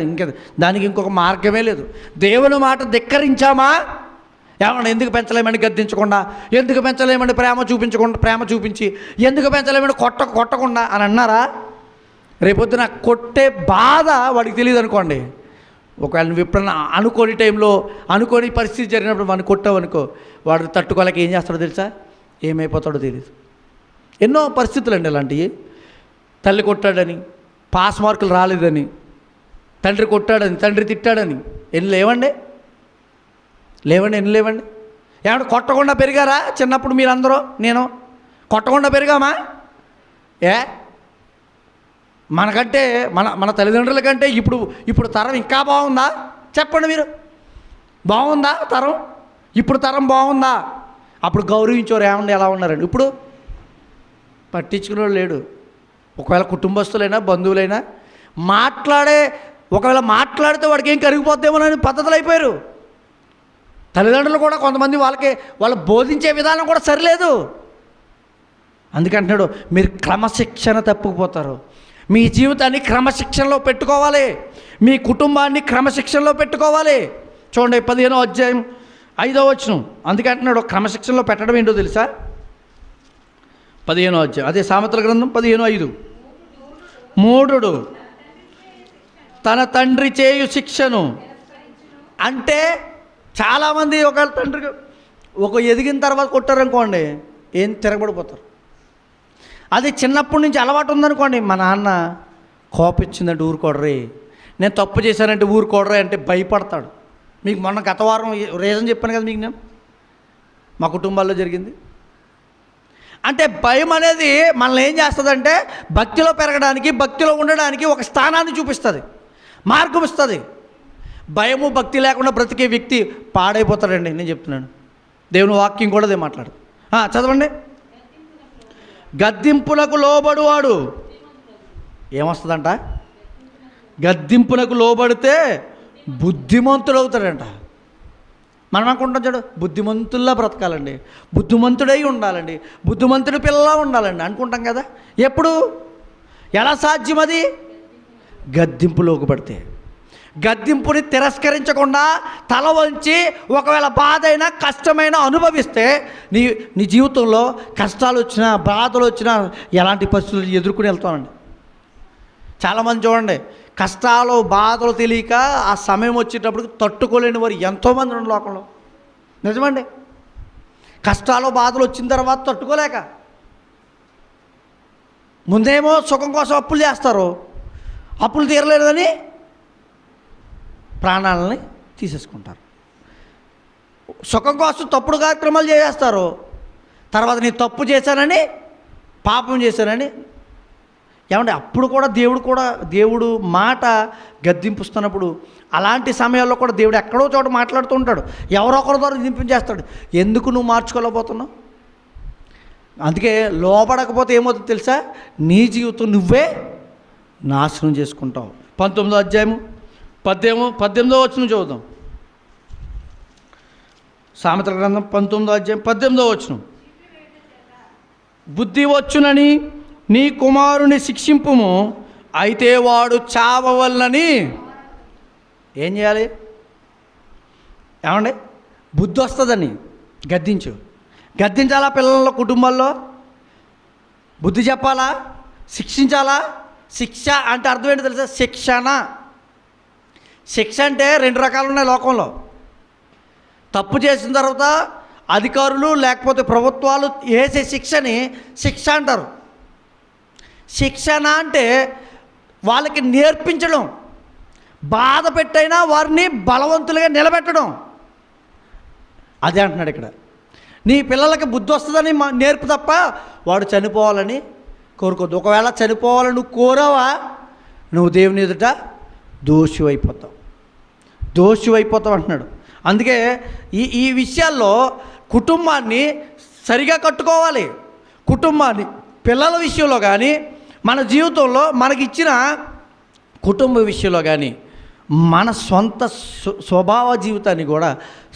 [SPEAKER 1] దానికి ఇంకొక మార్గమే లేదు. దేవుని మాట ధిక్కరించామా? ఏమన్నా ఎందుకు పెంచలేమని గద్దించకుండా, ఎందుకు పెంచలేమని ప్రేమ చూపించి ఎందుకు పెంచలేమని కొట్టకుండా అని అన్నారా? రేపొద్దున కొట్టే బాధ వాడికి తెలియదు అనుకోండి. ఒకవేళ నువ్వు ఎప్పుడన్నా అనుకోని టైంలో అనుకోని పరిస్థితి జరిగినప్పుడు వాడిని కొట్టావు అనుకో, వాడు తట్టుకోలేక ఏం చేస్తాడో తెలుసా? ఏమైపోతాడో తెలియదు. ఎన్నో పరిస్థితులు అండి ఇలాంటివి. తల్లి కొట్టాడని, పాస్ మార్కులు రాలేదని, తండ్రి కొట్టాడని, తండ్రి తిట్టాడని ఎన్ని లేవండి. ఏమంటే కొట్టకుండా పెరిగారా చిన్నప్పుడు మీరందరూ? నేను కొట్టకుండా పెరిగామా? మనకంటే మన తల్లిదండ్రుల కంటే ఇప్పుడు తరం ఇంకా బాగుందా? చెప్పండి మీరు. బాగుందా తరం? ఇప్పుడు తరం బాగుందా? అప్పుడు గౌరవించేవారు ఏమన్నా ఎలా ఉన్నారండి? ఇప్పుడు పట్టించుకునేవాడు లేడు. ఒకవేళ కుటుంబస్తులైనా బంధువులైనా ఒకవేళ మాట్లాడితే వాడికి ఏం కరిగిపోద్దేమోనని పద్ధతులు అయిపోయారు. తల్లిదండ్రులు కూడా కొంతమంది వాళ్ళు బోధించే విధానం కూడా సరిలేదు. అందుకంటున్నాడు, మీరు క్రమశిక్షణ తప్పుకుపోతారు. మీ జీవితాన్ని క్రమశిక్షణలో పెట్టుకోవాలి, మీ కుటుంబాన్ని క్రమశిక్షణలో పెట్టుకోవాలి. చూడండి 15వ అధ్యాయం 5వ వచనం. అందుకంటున్నాడు క్రమశిక్షణలో పెట్టడం ఏంటో తెలుసా? 15వ అధ్యాయం, అదే సామెతల గ్రంథం 15:5. మూఢుడు తన తండ్రి చేయు శిక్షను, అంటే చాలామంది ఒక తండ్రికి ఎదిగిన తర్వాత కొట్టారనుకోండి, ఏం తిరగబడిపోతారు. అది చిన్నప్పటి నుంచి అలవాటు ఉందనుకోండి, మా నాన్న కోపించిందంటే ఊరుకోడరే, నేను తప్పు చేశానంటే ఊరుకోడరే అంటే భయపడతాడు. మీకు మొన్న గత వారం రీజన్ చెప్పాను కదా మీకు, నేను మా కుటుంబాల్లో జరిగింది. అంటే భయం అనేది మనల్ని ఏం చేస్తుందంటే భక్తిలో పెరగడానికి, భక్తిలో ఉండడానికి ఒక స్థానాన్ని చూపిస్తుంది, మార్గం ఇస్తుంది. భయము భక్తి లేకుండా బ్రతికే వ్యక్తి పాడైపోతాడండి. నేను చెప్తున్నాను, దేవుని వాక్యం కూడా అదే మాట్లాడు. చదవండి. గద్దింపునకు లోబడువాడు ఏమొస్తుందంట? గద్దింపునకు లోబడితే బుద్ధిమంతుడు అవుతాడంట. మనం అనుకుంటాం చూడు, బుద్ధిమంతుల్లా బ్రతకాలండి, బుద్ధిమంతుడై ఉండాలండి, బుద్ధిమంతుడి పిల్లలా ఉండాలండి అనుకుంటాం కదా. ఎప్పుడు, ఎలా సాధ్యం అది? గద్దింపులోకి పడితే. గద్దింపుని తిరస్కరించకుండా తల వంచి ఒకవేళ బాధ అయినా కష్టమైనా అనుభవిస్తే నీ జీవితంలో కష్టాలు వచ్చినా బాధలు వచ్చినా ఎలాంటి పరిస్థితులు ఎదుర్కొని వెళ్తామండి. చాలామంది చూడండి, కష్టాలు బాధలు తెలియక ఆ సమయం వచ్చేటప్పుడు తట్టుకోలేని వారు ఎంతోమంది ఉన్నారు లోకంలో. నిజమండి, కష్టాలు బాధలు వచ్చిన తర్వాత తట్టుకోలేక ముందేమో సుఖం కోసం అప్పులు చేస్తారు, అప్పులు తీరలేదని ప్రాణాలని తీసేసుకుంటారు. సుఖం కోసం తప్పుడు కార్యక్రమాలు చేసేస్తారు, తర్వాత నేను తప్పు చేశానని పాపం చేశానని. ఏమంటే అప్పుడు కూడా దేవుడు మాట గద్దింపుస్తున్నప్పుడు అలాంటి సమయాల్లో కూడా దేవుడు ఎక్కడో చోట మాట్లాడుతూ ఉంటాడు, ఎవరో ఒకరి ద్వారా దింపించేస్తాడు. ఎందుకు నువ్వు మార్చుకోలేకపోతున్నావు? అందుకే లోపడకపోతే ఏమవుతుందో తెలుసా? నీ జీవితం నువ్వే నాశనం చేసుకుంటావు. 19వ అధ్యాయము 18వ వచనం చదువుదాం. సామెతల గ్రంథం 19వ అధ్యాయం 18వ వచనం. బుద్ధి వచ్చునని నీ కుమారుని శిక్షింపుము, అయితే వాడు చావవలనని ఏం చేయాలి? ఏమండి, బుద్ధి వస్తుందని గద్దించాలా? పిల్లల్లో కుటుంబాల్లో బుద్ధి చెప్పాలా? శిక్షించాలా? శిక్ష అంటే అర్థం ఏంటో తెలుసా? శిక్ష అంటే 2 రకాలు ఉన్నాయి లోకంలో. తప్పు చేసిన తర్వాత అధికారులు లేకపోతే ప్రభుత్వాలు వేసే శిక్షని శిక్ష అంటారు. శిక్షణ అంటే వాళ్ళకి నేర్పించడం, బాధ పెట్టైనా వారిని బలవంతులుగా నిలబెట్టడం. అదే అంటున్నాడు ఇక్కడ. నీ పిల్లలకి బుద్ధి వస్తుందని నేర్పు తప్ప వాడు చనిపోవాలని కోరుకోవద్దు. ఒకవేళ చనిపోవాలని నువ్వు కోరావా, నువ్వు దేవుని ఎదుట దోషి అయిపోతావు అంటున్నాడు. అందుకే ఈ విషయాల్లో కుటుంబాన్ని సరిగా కట్టుకోవాలి. కుటుంబాన్ని పిల్లల విషయంలో కానీ, మన జీవితంలో మనకిచ్చిన కుటుంబ విషయంలో కానీ, మన సొంత స్వభావ జీవితాన్ని కూడా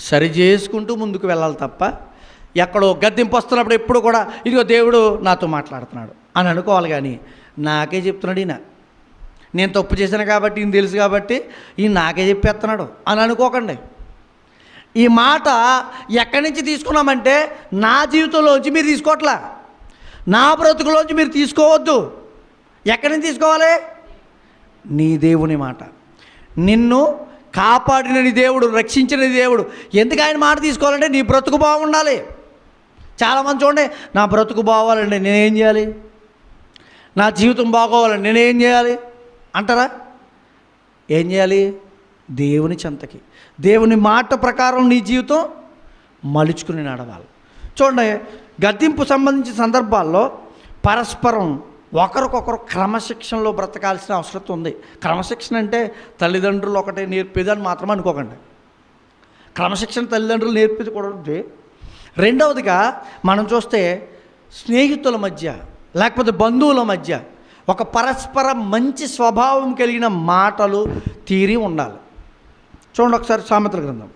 [SPEAKER 1] సరి చేసుకుంటూ ముందుకు వెళ్ళాలి తప్ప ఎక్కడో గద్దింపు వస్తున్నప్పుడు ఎప్పుడు కూడా ఇదిగో దేవుడు నాతో మాట్లాడుతున్నాడు అని అనుకోవాలి. కానీ నాకే చెప్తున్నాడు ఈయన, నేను తప్పు చేశాను కాబట్టి ఈయన తెలుసు కాబట్టి ఈయన నాకే చెప్పేస్తున్నాడు అని అనుకోకండి. ఈ మాట ఎక్కడి నుంచి తీసుకున్నామంటే నా జీవితంలోంచి మీరు తీసుకోవట్లా, నా బ్రతుకులోంచి మీరు తీసుకోవద్దు. ఎక్కడి నుంచి తీసుకోవాలి? నీ దేవుని మాట. నిన్ను కాపాడిన నీ దేవుడు, రక్షించిన నీ దేవుడు. ఎందుకు ఆయన మాట తీసుకోవాలంటే నీ బ్రతుకు బాగుండాలి. చాలామంది చూడండి, నా బ్రతుకు బాగోవాలండి నేనేం చేయాలి, నా జీవితం బాగోవాలండి నేనేం చేయాలి అంటారా? ఏం చేయాలి? దేవుని చెంతకి, దేవుని మాట ప్రకారం నీ జీవితం మలుచుకుని నడవాలి. చూడండి, గద్దింపు సంబంధించిన సందర్భాల్లో పరస్పరం ఒకరికొకరు క్రమశిక్షణలో బ్రతకాల్సిన అవసరం ఉంది. క్రమశిక్షణ అంటే తల్లిదండ్రులు ఒకటే నేర్పేదని మాత్రం అనుకోకండి. క్రమశిక్షణ తల్లిదండ్రులు నేర్పేది కూడా ఉంది. రెండవదిగా మనం చూస్తే స్నేహితుల మధ్య లేకపోతే బంధువుల మధ్య ఒక పరస్పర మంచి స్వభావం కలిగిన మాటలు తీరి ఉండాలి. చూడండి ఒకసారి సామెతల గ్రంథం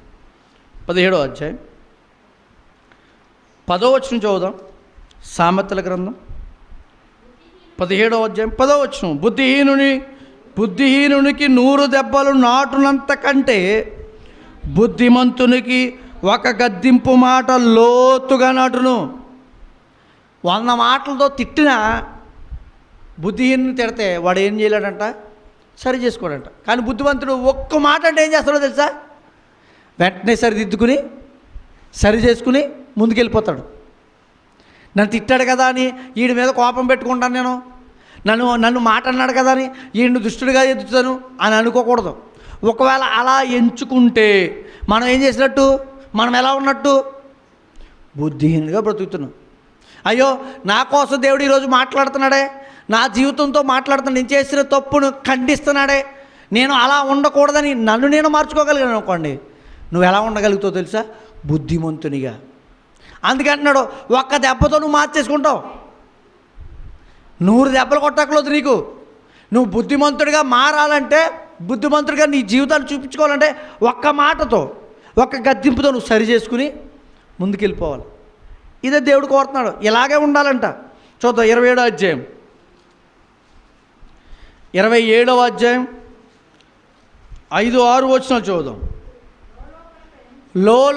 [SPEAKER 1] 17వ అధ్యాయం 10వ వచనం చదువుదాం. సామెతల గ్రంథం 17వ అధ్యాయం 10వ వచనం. బుద్ధిహీనునికి 100 దెబ్బలు నాటునంత కంటే బుద్ధిమంతునికి ఒక గద్దింపు మాట లోతుగా నాటును. 100 మాటలతో తిట్టినా బుద్ధిహీనుని తిడితే వాడు ఏం చేయలేడంట, సరి చేసుకోడంట. కానీ బుద్ధిమంతుడు ఒక్క మాట అంటే ఏం చేస్తాడో తెలుసా? వెంటనే సరిదిద్దుకుని సరి చేసుకుని ముందుకెళ్ళిపోతాడు. నన్ను తిట్టాడు కదా అని వీడి మీద కోపం పెట్టుకుంటాను, నేను నన్ను మాట అన్నాడు కదా అని వీడిని దుష్టుడిగా ఎదుగుతాను అని అనుకోకూడదు. ఒకవేళ అలా ఎంచుకుంటే మనం ఏం చేసినట్టు, మనం ఎలా ఉన్నట్టు? బుద్ధిహీనంగా బ్రతుకుతున్నాం. అయ్యో నా కోసం దేవుడు ఈరోజు మాట్లాడుతున్నాడే, నా జీవితంతో మాట్లాడుతున్నాడు, నేను చేసిన తప్పును ఖండిస్తున్నాడే, నేను అలా ఉండకూడదని నన్ను నేను మార్చుకోగలిగాను అనుకోండి, నువ్వు ఎలా ఉండగలుగుతావు తెలుసా? బుద్ధిమంతునిగా. అందుకంటున్నాడు ఒక్క దెబ్బతో నువ్వు మార్చేసుకుంటావు. 100 దెబ్బలు కొట్టకలేదు నీకు. నువ్వు బుద్ధిమంతుడిగా మారాలంటే, బుద్ధిమంతుడిగా నీ జీవితాన్ని చూపించుకోవాలంటే ఒక్క మాటతో, ఒక్క గద్దింపుతో నువ్వు సరి చేసుకుని ముందుకెళ్ళిపోవాలి. ఇదే దేవుడు కోరుతున్నాడు, ఇలాగే ఉండాలంట. చూద్దాం 27వ అధ్యాయం 27వ అధ్యాయం 5-6 వచనాలు చూద్దాం.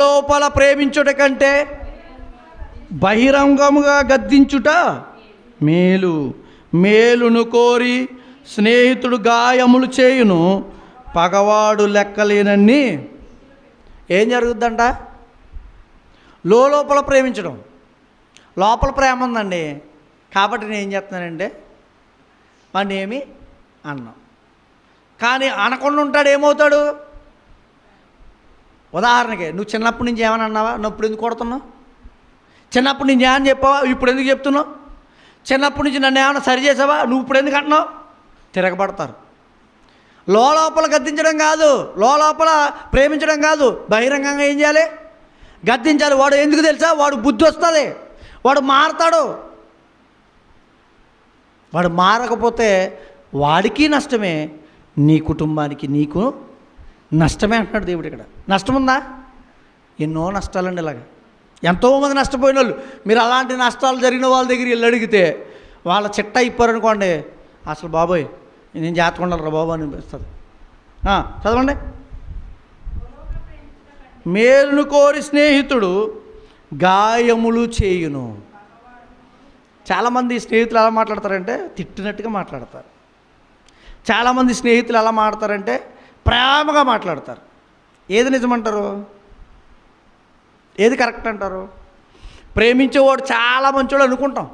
[SPEAKER 1] లోపల ప్రేమించుట కంటే బహిరంగముగా గద్దించుట మేలును కోరి స్నేహితుడు గాయములు చేయును, పగవాడు లెక్కలేనన్ని. ఏం జరుగుద్దంట? లోపల ప్రేమించడం. లోపల ప్రేమ ఉందండి కాబట్టి నేను ఏం చేస్తున్నానంటే వాడిని ఏమి అన్నాం. కానీ అనకుండా ఉంటాడు, ఏమవుతాడు? ఉదాహరణకి నువ్వు చిన్నప్పటి నుంచి ఏమని అన్నావా? నువ్వు ఇప్పుడు ఎందుకు కొడుతున్నావు? చిన్నప్పటి నుంచి ఏమని చెప్పావా? ఇప్పుడు ఎందుకు చెప్తున్నావు? చిన్నప్పటి నుంచి నన్ను ఏమైనా సరి చేసావా? నువ్వు ఇప్పుడు ఎందుకు అంటున్నావు? తిరగబడతారు. లోపల గద్దించడం కాదు, లోపల ప్రేమించడం కాదు, బహిరంగంగా ఏం చేయాలి? గద్దించాలి. వాడు ఎందుకు తెలుసా? వాడు బుద్ధి వస్తుంది, వాడు మారతాడు. వాడు మారకపోతే వాడికి నష్టమే, నీ కుటుంబానికి నీకు నష్టమే అంటున్నాడు దేవుడు. ఇక్కడ నష్టం ఉందా? ఎన్నో నష్టాలండి. ఇలాగా ఎంతోమంది నష్టపోయిన వాళ్ళు, మీరు అలాంటి నష్టాలు జరిగిన వాళ్ళ దగ్గర వెళ్ళి అడిగితే వాళ్ళ చిట్ట ఇప్పారనుకోండి, అసలు బాబోయ్ నేను జాగ్రత్తగా ఉండాలి రా బాబు అనిపిస్తుంది. చదవండి. మేలును కోరి స్నేహితుడు గాయములు చేయును. చాలామంది స్నేహితులు ఎలా మాట్లాడతారంటే తిట్టినట్టుగా మాట్లాడతారు. చాలామంది స్నేహితులు ఎలా మాట్లాడతారంటే ప్రేమగా మాట్లాడతారు. ఏది నిజమంటారు? ఏది కరెక్ట్ అంటారు? ప్రేమించేవాడు చాలా మంచోడు అనుకుంటాం.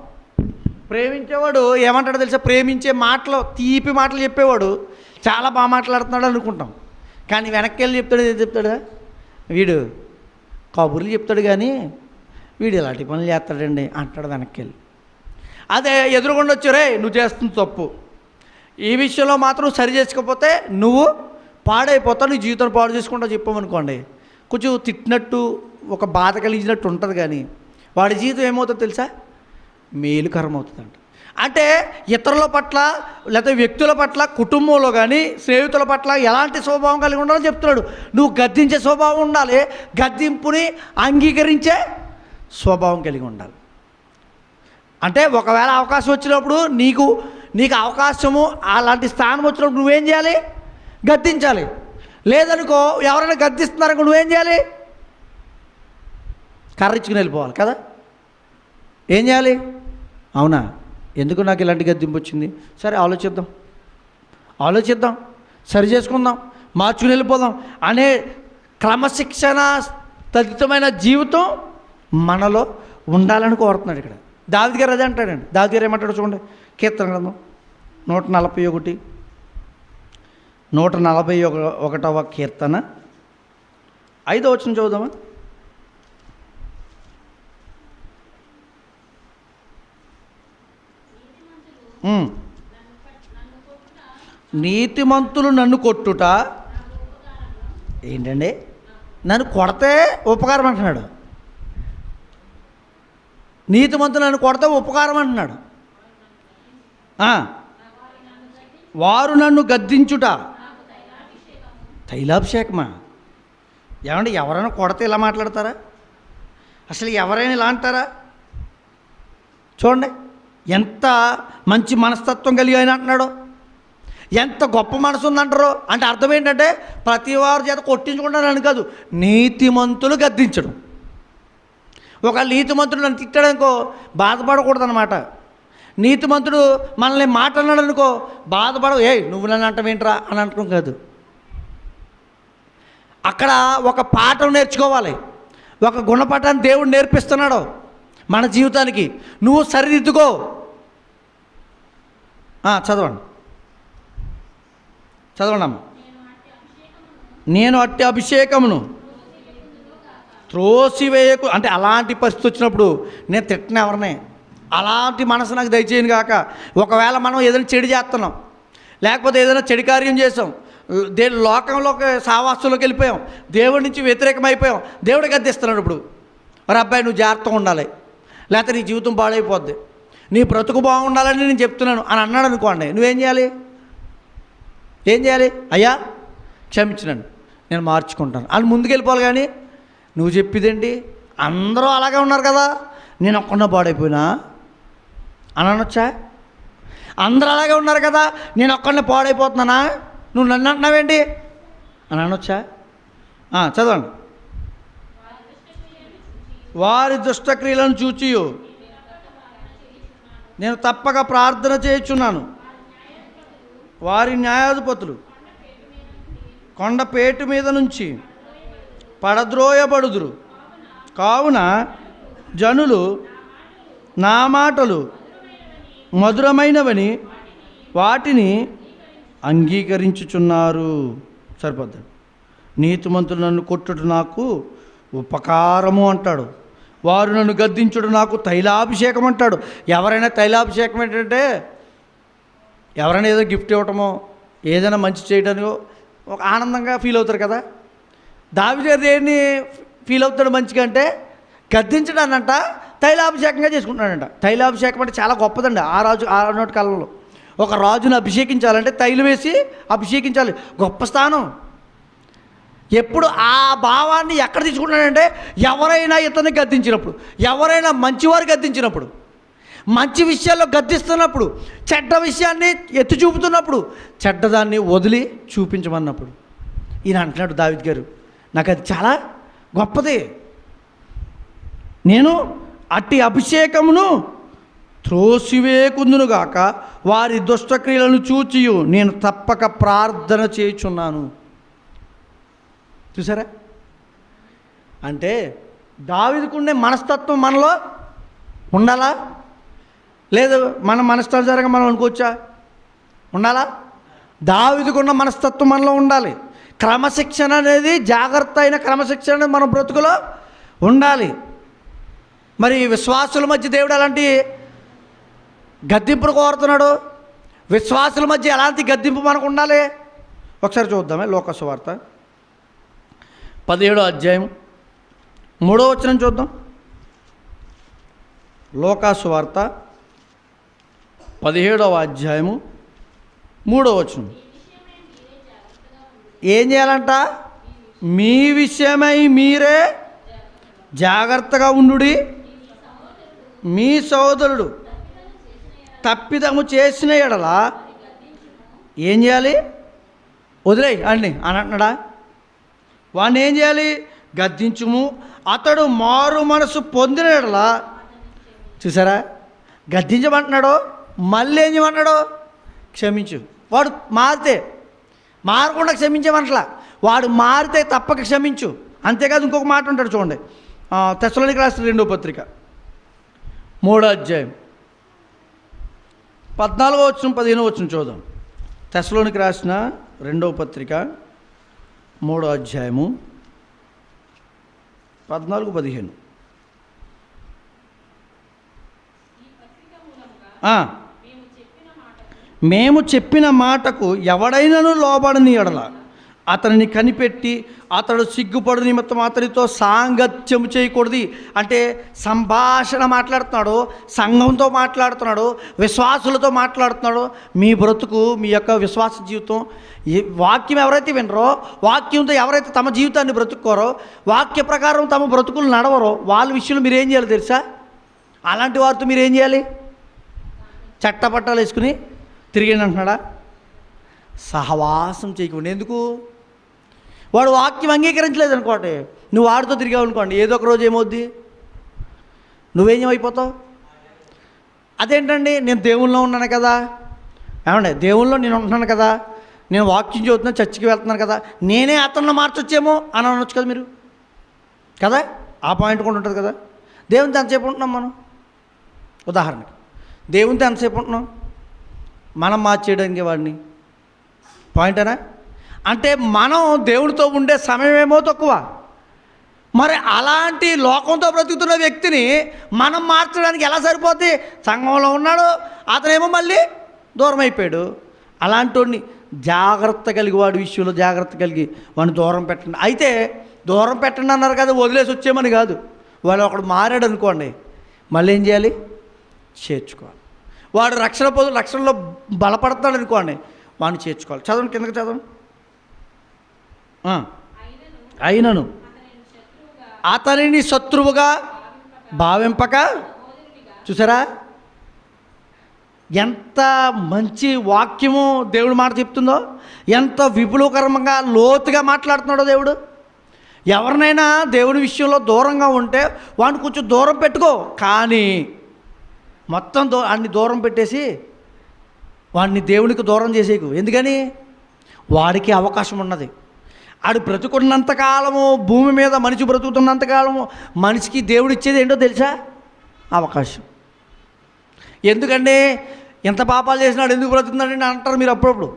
[SPEAKER 1] ప్రేమించేవాడు ఏమంటాడో తెలుసా? ప్రేమించే మాటలు, తీపి మాటలు చెప్పేవాడు చాలా బాగా మాట్లాడుతున్నాడు అనుకుంటాం. కానీ వెనక్కి వెళ్ళి చెప్తాడు, ఏది చెప్తాడు? వీడు కబుర్లు చెప్తాడు కానీ వీడు ఇలాంటి పనులు చేస్తాడండి అంటాడు వెనక్కి వెళ్ళి. అదే ఎదురుగుండా వచ్చారే నువ్వు చేస్తుంది తప్పు, ఈ విషయంలో మాత్రం సరి చేసుకోకపోతే నువ్వు పాడైపోతావు, నీ జీవితం పాడు చేసుకుంటావు చెప్పామనుకోండి, కొంచెం తిట్టినట్టు ఒక బాధ కలిగినట్టు ఉంటుంది. కానీ వాడి జీవితం ఏమవుతుందో తెలుసా? మేలుకరం అవుతుందంట. అంటే ఇతరుల పట్ల లేకపోతే వ్యక్తుల పట్ల, కుటుంబంలో కానీ స్నేహితుల పట్ల ఎలాంటి స్వభావం కలిగి ఉండాలని చెప్తున్నాడు. నువ్వు గద్దించే స్వభావం ఉండాలి, గద్దింపుని అంగీకరించే స్వభావం కలిగి ఉండాలి. అంటే ఒకవేళ అవకాశం వచ్చినప్పుడు నీకు అవకాశము అలాంటి స్థానం వచ్చినప్పుడు నువ్వేం చేయాలి? గద్దించాలి. లేదనుకో ఎవరైనా గద్దిస్తున్నారనుకో నువ్వేం చేయాలి? కర్రించుకుని వెళ్ళిపోవాలి కదా. ఏం చేయాలి? అవునా, ఎందుకు నాకు ఇలాంటి గద్దింపు వచ్చింది, సరే ఆలోచిద్దాం, సరి చేసుకుందాం, మార్చుకుని వెళ్ళిపోదాం అనే క్రమశిక్షణ తదితమైన జీవితం మనలో ఉండాలని కోరుతున్నాడు ఇక్కడ దావీదు గారు. అదే అంటాడండి. దావీదు గారు ఏమంటాడు చూడండి, కీర్తన గ్రంథం 141వ కీర్తన 5వ వచనం చదువుదామా? నీతిమంతులు నన్ను కొట్టుట ఏంటండి? నన్ను కొడితే ఉపకారం అంటున్నాడు. నీతిమంతులు నన్ను కొడితే ఉపకారం అంటున్నాడు. వారు నన్ను గద్దించుట తైలాభిషేకమా? ఏమంటే ఎవరైనా కొడితే ఇలా మాట్లాడతారా? అసలు ఎవరైనా ఇలా అంటారా? చూడండి ఎంత మంచి మనస్తత్వం కలిగి ఆయన అంటున్నాడో, ఎంత గొప్ప మనసు ఉందంటారో. అంటే అర్థం ఏంటంటే ప్రతి వారి చేత కొట్టించుకుంటానని కాదు, నీతిమంతులు గద్దించడం. ఒక నీతిమంతుడు నన్ను తిట్టాడనుకో బాధపడకూడదు అనమాట. నీతిమంతుడు మనల్ని మాట అన్నాడు అనుకో బాధపడవు, ఏ నువ్వు నన్ను అంటావేంట్రా అని అంటాం కాదు. అక్కడ ఒక పాఠం నేర్చుకోవాలి, ఒక గుణపాఠాన్ని దేవుడు నేర్పిస్తున్నాడు మన జీవితానికి. నువ్వు సరిదిద్దుకో. చదవండి అమ్మ. నేను అట్టి అభిషేకమును త్రోసివేయకు. అంటే అలాంటి పరిస్థితి వచ్చినప్పుడు నేను తిట్టిన ఎవరినే, అలాంటి మనసు నాకు దయచేయను కాక. ఒకవేళ మనం ఏదైనా చెడు చేస్తున్నాం, లేకపోతే ఏదైనా చెడు కార్యం చేసాం, లోకంలోకి సావాసంలోకి వెళ్ళిపోయాం, దేవుడి నుంచి వ్యతిరేకమైపోయాం, దేవుడు గద్దిస్తున్నాడు. ఇప్పుడు మరి అబ్బాయి నువ్వు జాగ్రత్తగా ఉండాలి, లేకపోతే నీ జీవితం పాడైపోద్ది, నీ బ్రతుకు బాగుండాలని నేను చెప్తున్నాను అని అన్నాడు అనుకోండి, నువ్వేం చేయాలి? ఏం చేయాలి? అయ్యా క్షమించనండి, నేను మార్చుకుంటాను అని ముందుకెళ్ళిపోవాలి. కానీ నువ్వు చెప్పేదేంటి, అందరూ అలాగే ఉన్నారు కదా, నేను ఒక్కన్నా పాడైపోయినా అని అనొచ్చా? అందరూ అలాగే ఉన్నారు కదా, నేను ఒక్కడిని పాడైపోతున్నానా, నువ్వు నన్ను అంటున్నావేంటి అని అనొచ్చా? చదవండి. వారి దుష్టక్రియలను చూచియు నేను తప్పక ప్రార్థన చేయుచున్నాను. వారి న్యాయాధిపతులు కొండపేటు మీద నుంచి పడద్రోయబడుదురు. కావున జనులు నా మాటలు మధురమైనవని వాటిని అంగీకరించుచున్నారు. సరిపోద్ది. నీతిమంతులు నన్ను కొట్టుట నాకు ఉపకారము అంటాడు, వారు నన్ను గద్దించుడు నాకు తైలాభిషేకం అంటాడు. ఎవరైనా తైలాభిషేకం ఏంటంటే ఎవరైనా ఏదో గిఫ్ట్ ఇవ్వటమో ఏదైనా మంచి చేయడానికో ఒక ఆనందంగా ఫీల్ అవుతారు కదా. దావీదు దేన్ని ఫీల్ అవుతాడు మంచిగా అంటే గద్దించడానంట తైలాభిషేకంగా చేసుకుంటున్నాడంట. తైలాభిషేకం అంటే చాలా గొప్పదండి. ఆనాటి కాలంలో ఒక రాజును అభిషేకించాలంటే తైలం వేసి అభిషేకించాలి, గొప్ప స్థానం. ఎప్పుడు ఆ భావాన్ని ఎక్కడ తీసుకుంటున్నాడంటే ఎవరైనా ఇతన్ని గద్దించినప్పుడు, ఎవరైనా మంచివారు గద్దించినప్పుడు, మంచి విషయాల్లో గద్దిస్తున్నప్పుడు, చెడ్డ విషయాన్ని ఎత్తి చూపుతున్నప్పుడు, చెడ్డదాన్ని వదిలి చూపించమన్నప్పుడు ఈయన అంటున్నాడు దావీదు గారు, నాకు అది చాలా గొప్పది. నేను అట్టి అభిషేకమును త్రోసివేకుందునుగాక, వారి దుష్టక్రియలను చూచియు నేను తప్పక ప్రార్థన చేయుచున్నాను. చూసారా? అంటే దావీదుకుండే మనస్తత్వం మనలో ఉండాలా? లేదు మన మనస్తానుసారంగా మనం అనుకోవచ్చా? ఉండాలా? దావీదుకున్న మనస్తత్వం మనలో ఉండాలి. క్రమశిక్షణ అనేది, జాగ్రత్త అయిన క్రమశిక్షణ అనేది మన బ్రతుకులో ఉండాలి. మరి విశ్వాసుల మధ్య దేవుడు ఎలాంటి గద్దింపును కోరుతున్నాడు? విశ్వాసుల మధ్య ఎలాంటి గద్దింపు మనకు ఉండాలి? ఒకసారి చూద్దామే. లోకాసు వార్త 17వ అధ్యాయం 3వ వచనం చూద్దాం. లోకాసు వార్త 17వ అధ్యాయము 3వ వచనం. ఏం చేయాలంట? మీ విషయమై మీరే జాగ్రత్తగా ఉండుడి. మీ సోదరుడు తప్పిదము చేసిన ఎడల ఏం చేయాలి? వదిలేయి అండి అని అంటున్నాడా? వాడిని ఏం చేయాలి? గద్దించుము. అతడు మారు మనసు పొందిన ఎడల, చూసారా, గద్దించమంటున్నాడు, మళ్ళీ ఏం చేయమన్నాడు? క్షమించు. వాడు మారితే, మారకుండా క్షమించమంటలా, వాడు మారితే తప్పక క్షమించు. అంతేకాదు ఇంకొక మాట ఉంటాడు చూడండి, తెస్సలోనికీయులకు రాసిన 2వ పత్రిక 3వ అధ్యాయం 14వ వచనం 15వ వచనం చూద్దాం. తెస్సలోనికీయులకు రాసిన 2వ పత్రిక 3వ అధ్యాయము 14-15. మేము చెప్పిన మాటకు ఎవడైనాను లోబడని ఎడల అతనిని కనిపెట్టి అతడు సిగ్గుపడు నిమిత్తం అతనితో సాంగత్యం చేయకూడదు. అంటే సంభాషణ మాట్లాడుతున్నాడు, సంఘంతో మాట్లాడుతున్నాడు, విశ్వాసులతో మాట్లాడుతున్నాడు. మీ బ్రతుకు, మీ యొక్క విశ్వాస జీవితం, ఈ వాక్యం ఎవరైతే వినరో, వాక్యంతో ఎవరైతే తమ జీవితాన్ని బ్రతుక్కోరో, వాక్య ప్రకారం తమ బ్రతుకులు నడవరో, వాళ్ళ విషయంలో మీరు ఏం చేయాలి తెలుసా? అలాంటి వారితో మీరు ఏం చేయాలి? చట్టపట్టాలు వేసుకుని తిరిగండి అంటున్నాడా? సహవాసం చేయకుండా. ఎందుకు? వాడు వాక్యం అంగీకరించలేదు అనుకోండి, నువ్వు వాడితో తిరిగావు అనుకోండి, ఏదో ఒక రోజు ఏమవుద్ది? నువ్వేం అయిపోతావు? అదేంటండి, నేను దేవుల్లో ఉన్నాను కదా, ఏమండి దేవుల్లో నేను ఉంటున్నాను కదా, నేను వాక్యం చదువుతున్నాను, చర్చికి వెళ్తున్నాను కదా, నేనే అతన్ని మార్చొచ్చేమో అని అనొచ్చు కదా మీరు, కదా? ఆ పాయింట్ కూడా ఉంటుంది కదా. దేవునితో ఎంతసేపు ఉంటున్నాం మనం? ఉదాహరణకి దేవునితో ఎంతసేపు ఉంటున్నాం? మనం మార్చేయడానికి వాడిని పాయింటేనా? అంటే మనం దేవుడితో ఉండే సమయం ఏమో తక్కువ. మరి అలాంటి లోకంతో బ్రతుకుతున్న వ్యక్తిని మనం మార్చడానికి ఎలా సరిపోద్ది? సంఘంలో ఉన్నాడు, అతనేమో మళ్ళీ దూరం అయిపోయాడు. అలాంటి వాడిని జాగ్రత్త కలిగి, వాడి విషయంలో జాగ్రత్త కలిగి వాడిని దూరం పెట్టండి. అయితే దూరం పెట్టండి అన్నారు కదా, వదిలేసి వచ్చేమని కాదు. వాడు ఒకడు మారాడు అనుకోండి, మళ్ళీ ఏం చేయాలి? చేర్చుకోవాలి. వాడు రక్షణలో బలపడతాడు అనుకోండి, వాడిని చేర్చుకోవాలి. చదవండి, కిందకి చదవండి. అయినను అతనిని శత్రువుగా భావింపక. చూసారా ఎంత మంచి వాక్యము దేవుడు మాట చెప్తుందో, ఎంత విపులకరంగా లోతుగా మాట్లాడుతున్నాడో దేవుడు. ఎవరినైనా దేవుడి విషయంలో దూరంగా ఉంటే వాడిని కొంచెం దూరం పెట్టుకో, కానీ మొత్తం అన్ని దూరం పెట్టేసి వాడిని దేవునికి దూరం చేసేకు. ఎందుకని? వాడికి అవకాశం ఉన్నది. ఆడు బ్రతుకున్నంతకాలము, భూమి మీద మనిషి బ్రతుకుతున్నంతకాలము మనిషికి దేవుడు ఇచ్చేది ఏంటో తెలుసా? అవకాశం. ఎందుకంటే ఎంత పాపాలు చేసినాడు, ఎందుకు బ్రతుకుతున్నాడని అంటారు మీరు, అప్పుడప్పుడు